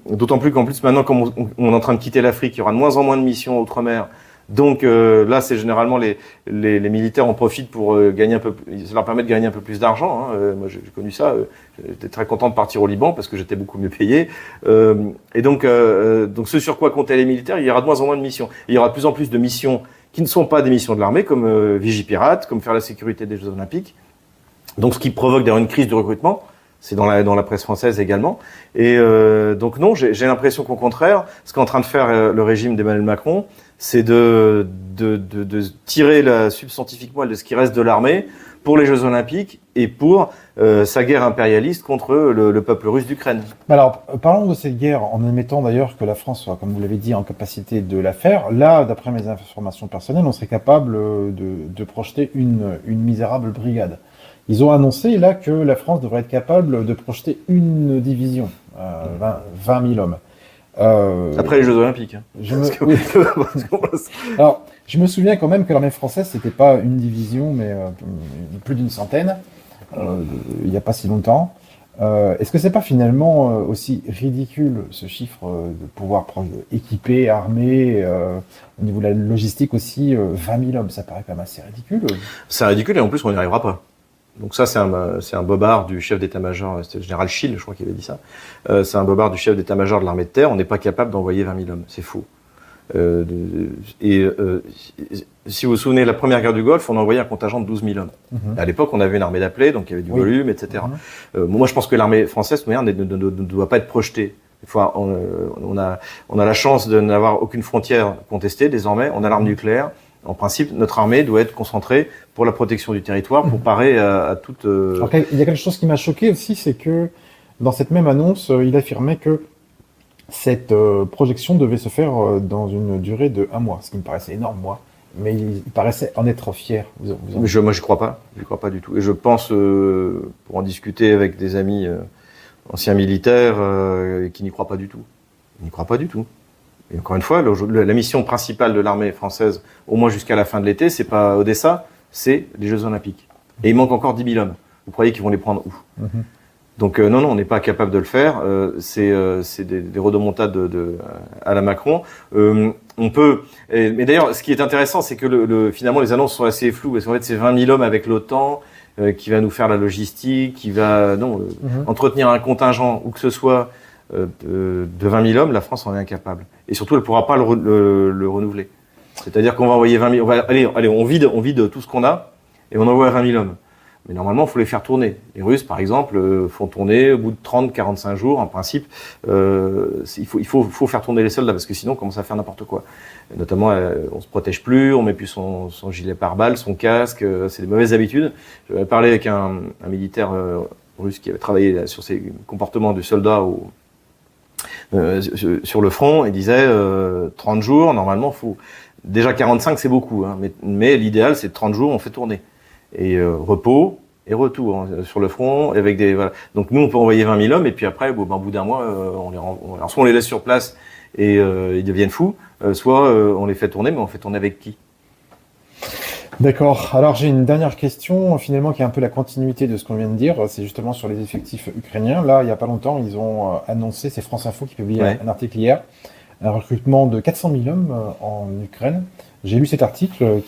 D'autant plus qu'en plus maintenant, comme on est en train de quitter l'Afrique, il y aura de moins en moins de missions outre-mer. Donc là, c'est généralement les militaires en profitent pour gagner un peu. Ça leur permet de gagner un peu plus d'argent. Moi, j'ai connu ça. J'étais très content de partir au Liban parce que j'étais beaucoup mieux payé. Et donc ce sur quoi comptaient les militaires, il y aura de moins en moins de missions. Et il y aura de plus en plus de missions qui ne sont pas des missions de l'armée, comme Vigipirate, comme faire la sécurité des Jeux Olympiques. Donc ce qui provoque d'ailleurs une crise du recrutement. C'est dans la presse française également. Et donc non, j'ai l'impression qu'au contraire, ce qu'est en train de faire le régime d'Emmanuel Macron, c'est de tirer substantifiquement de ce qui reste de l'armée pour les Jeux Olympiques et pour sa guerre impérialiste contre le peuple russe d'Ukraine. Alors, parlons de cette guerre en admettant d'ailleurs que la France soit, comme vous l'avez dit, en capacité de la faire. Là, d'après mes informations personnelles, on serait capable de projeter une misérable brigade. Ils ont annoncé là que la France devrait être capable de projeter une division, 20 000 hommes. Après les Jeux Olympiques. Alors, je me souviens quand même que l'armée française, c'était pas une division, mais plus d'une centaine, il n'y a pas si longtemps. Est-ce que c'est pas finalement aussi ridicule ce chiffre de pouvoir équiper, armer, au niveau de la logistique aussi, 20 000 hommes, ça paraît quand même assez ridicule. C'est ridicule et en plus on n'y arrivera pas. Donc ça, c'est un bobard du chef d'état-major, c'était le général Schill, je crois qu'il avait dit ça. C'est un bobard du chef d'état-major de l'armée de terre. On n'est pas capable d'envoyer 20 000 hommes. C'est faux. Si vous vous souvenez, la première guerre du Golfe, on a envoyé un contingent de 12 000 hommes. À l'époque, on avait une armée d'appelés, donc il y avait du volume, etc. Moi, je pense que l'armée française, ne doit pas être projetée. On a la chance de n'avoir aucune frontière contestée désormais. On a l'arme nucléaire. En principe, notre armée doit être concentrée pour la protection du territoire, pour parer à toute... Alors, il y a quelque chose qui m'a choqué aussi, c'est que dans cette même annonce, il affirmait que cette projection devait se faire dans une durée de 1 mois, ce qui me paraissait énorme, moi. Mais il paraissait en être fier. Moi, je crois pas. Je crois pas du tout. Et je pense, pour en discuter avec des amis anciens militaires, qui n'y croient pas du tout. Ils n'y croient pas du tout. Et encore une fois, la mission principale de l'armée française, au moins jusqu'à la fin de l'été, c'est pas Odessa, c'est les Jeux Olympiques. Et il manque encore 10 000 hommes. Vous croyez qu'ils vont les prendre où? Donc non, on n'est pas capable de le faire. C'est des rodomontades à la Macron. On peut. Mais d'ailleurs, ce qui est intéressant, c'est que finalement les annonces sont assez floues. Parce qu'en fait, c'est 20 000 hommes avec l'OTAN qui va nous faire la logistique, qui va entretenir un contingent où que ce soit de 20 000 hommes. La France en est incapable. Et surtout, elle ne pourra pas le renouveler. C'est-à-dire qu'on va envoyer 20 000. Allez, on vide tout ce qu'on a et on envoie 20 000 hommes. Mais normalement, il faut les faire tourner. Les Russes, par exemple, font tourner au bout de 30-45 jours, en principe. Il faut faire tourner les soldats, parce que sinon, on commence à faire n'importe quoi. Et notamment, on se protège plus, on met plus son gilet pare-balles, son casque. C'est des mauvaises habitudes. J'avais parlé avec un militaire russe qui avait travaillé sur ces comportements du soldat sur le front, et disait 30 jours, normalement, faut... Déjà 45, c'est beaucoup, hein, mais l'idéal, c'est 30 jours, on fait tourner. Et repos et retour sur le front avec des voilà. Donc nous on peut envoyer 20 000 hommes et puis après au bout d'un mois alors soit on les laisse sur place et ils deviennent fous, soit on les fait tourner, mais on fait tourner avec qui? D'accord. Alors j'ai une dernière question finalement qui est un peu la continuité de ce qu'on vient de dire. C'est justement sur les effectifs ukrainiens. Là il y a pas longtemps ils ont annoncé, c'est France Info qui publiait un article hier, un recrutement de 400 000 hommes en Ukraine. J'ai lu cet article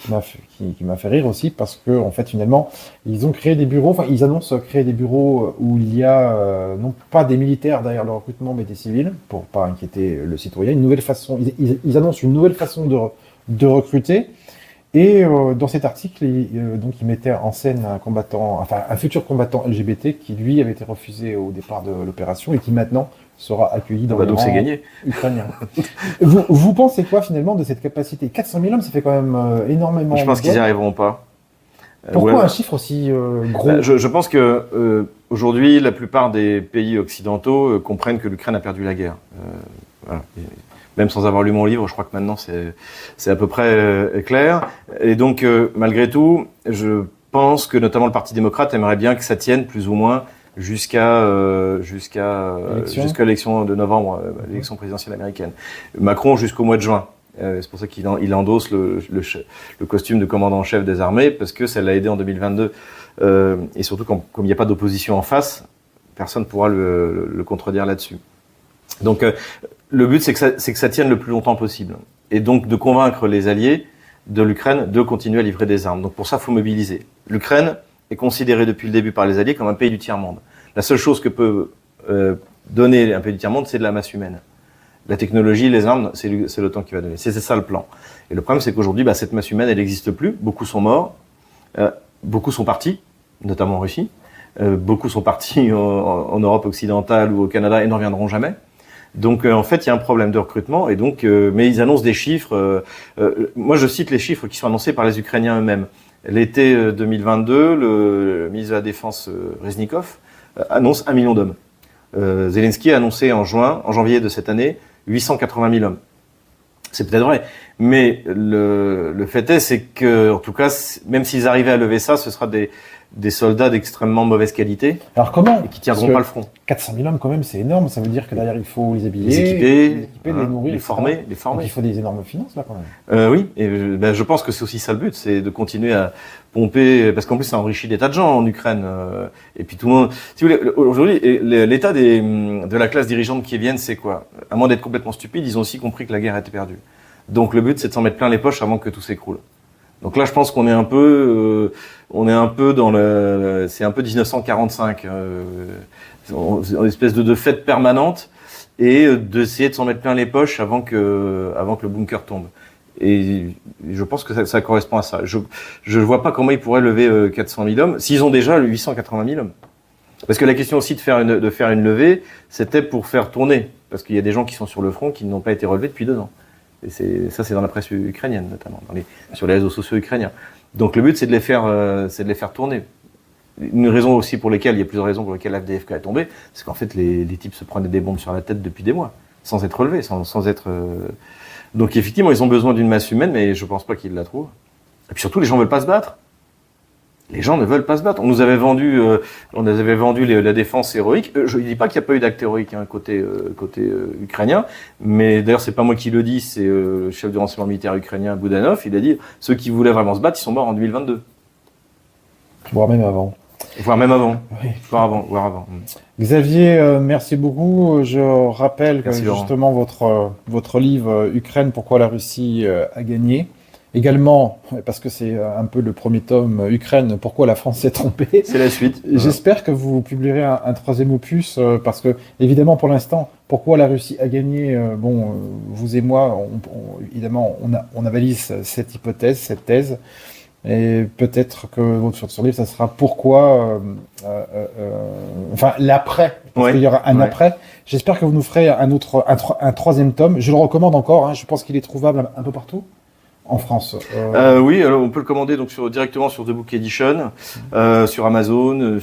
qui m'a fait rire aussi parce que en fait finalement ils ont créé des bureaux, enfin ils annoncent créer des bureaux où il y a non pas des militaires derrière le recrutement mais des civils pour pas inquiéter le citoyen. Une nouvelle façon, ils annoncent une nouvelle façon de recruter. Et dans cet article, donc ils mettaient en scène un futur combattant LGBT qui lui avait été refusé au départ de l'opération et qui maintenant sera accueilli dans le donc c'est gagné. Ukrainien. vous pensez quoi finalement de cette capacité? 400 000 hommes, ça fait quand même énormément. Je pense qu'ils n'y arriveront pas. Pourquoi un chiffre aussi gros? Je pense que aujourd'hui, la plupart des pays occidentaux comprennent que l'Ukraine a perdu la guerre. Voilà. Même sans avoir lu mon livre, je crois que maintenant c'est à peu près clair. Et donc, malgré tout, je pense que notamment le Parti démocrate aimerait bien que ça tienne plus ou moins jusqu'à l'élection de novembre, l'élection présidentielle américaine. Macron jusqu'au mois de juin. C'est pour ça qu'il endosse le costume de commandant en chef des armées, parce que ça l'a aidé en 2022. Et surtout, comme il n'y a pas d'opposition en face, personne ne pourra le contredire là-dessus. Donc, le but, c'est que ça tienne le plus longtemps possible. Et donc, de convaincre les alliés de l'Ukraine de continuer à livrer des armes. Donc, pour ça, il faut mobiliser. L'Ukraine est considérée depuis le début par les alliés comme un pays du tiers-monde. La seule chose que peut donner un pays du tiers-monde, c'est de la masse humaine. La technologie, les armes, c'est l'OTAN qui va donner. C'est ça le plan. Et le problème, c'est qu'aujourd'hui, cette masse humaine, elle n'existe plus. Beaucoup sont morts. Beaucoup sont partis, notamment en Russie. Beaucoup sont partis en Europe occidentale ou au Canada et n'en reviendront jamais. Donc, en fait, il y a un problème de recrutement. Et donc, mais ils annoncent des chiffres. Moi, je cite les chiffres qui sont annoncés par les Ukrainiens eux-mêmes. L'été 2022, le ministre de la Défense, Reznikov, annonce 1 million d'hommes. Zelensky a annoncé en janvier de cette année, 880 000 hommes. C'est peut-être vrai, mais le fait est, c'est que, en tout cas, même s'ils arrivaient à lever ça, ce sera des soldats d'extrêmement mauvaise qualité. Alors comment? Et qui tiendront pas le front. 400 000 hommes, quand même, c'est énorme. Ça veut dire que derrière, il faut les habiller, les équiper, les nourrir, les former. Donc, il faut des énormes finances, là, quand même. Oui, et je pense que c'est aussi ça le but, c'est de continuer à pomper, parce qu'en plus, ça enrichit des tas de gens en Ukraine. Et puis tout le monde. Si vous voulez, aujourd'hui, l'état de la classe dirigeante qui viennent, c'est quoi? À moins d'être complètement stupides, ils ont aussi compris que la guerre était perdue. Donc le but, c'est de s'en mettre plein les poches avant que tout s'écroule. Donc là, je pense qu'on est un peu dans c'est un peu 1945, une espèce de fête permanente et d'essayer de s'en mettre plein les poches avant que le bunker tombe. Et je pense que ça correspond à ça. Je vois pas comment ils pourraient lever 400 000 hommes s'ils ont déjà 880 000 hommes. Parce que la question aussi de faire une levée, c'était pour faire tourner, parce qu'il y a des gens qui sont sur le front qui n'ont pas été relevés depuis 2 ans. Et c'est dans la presse ukrainienne notamment, sur les réseaux sociaux ukrainiens. Donc le but, c'est de les faire tourner. Une raison aussi pour lesquelles, il y a plusieurs raisons pour lesquelles l'AFDFK est tombé, c'est qu'en fait les types se prenaient des bombes sur la tête depuis des mois, sans être relevés, sans être. Donc effectivement, ils ont besoin d'une masse humaine, mais je pense pas qu'ils la trouvent. Et puis surtout, les gens veulent pas se battre. Les gens ne veulent pas se battre. On nous avait vendu, la défense héroïque. Je ne dis pas qu'il n'y a pas eu d'acte héroïque côté ukrainien, mais d'ailleurs c'est pas moi qui le dis, c'est le chef du renseignement militaire ukrainien Boudanov. Il a dit ceux qui voulaient vraiment se battre, ils sont morts en 2022. Voire même avant. Voire même avant. Oui. Voire avant. Xavier, merci beaucoup. Je rappelle que Merci, justement votre livre Ukraine, pourquoi la Russie a gagné. Également, parce que c'est un peu le premier tome, Ukraine, pourquoi la France s'est trompée. C'est la suite. J'espère que vous publierez un troisième opus, parce que, évidemment, pour l'instant, pourquoi la Russie a gagné, vous et moi, évidemment, on avalise cette hypothèse, cette thèse, et peut-être que votre futur livre, ça sera pourquoi, l'après, parce qu'il y aura un après. J'espère que vous nous ferez un troisième tome. Je le recommande encore, je pense qu'il est trouvable un peu partout. En France. Oui, alors on peut le commander donc directement sur The Book Edition, sur Amazon,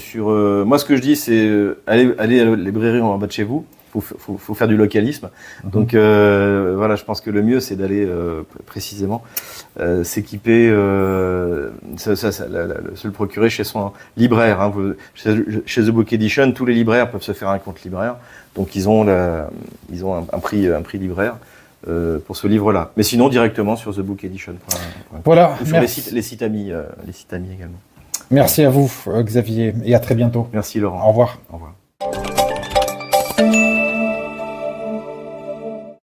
moi ce que je dis c'est allez à la librairie en bas de chez vous. Faut faire du localisme. Donc je pense que le mieux c'est d'aller précisément s'équiper, se le procurer chez son libraire. Chez The Book Edition, tous les libraires peuvent se faire un compte libraire. Donc ils ont un prix libraire. Pour ce livre-là. Mais sinon, directement sur The Book Edition. Voilà. Ou sur les sites amis également. Merci à vous, Xavier, et à très bientôt. Merci, Laurent. Au revoir. Au revoir.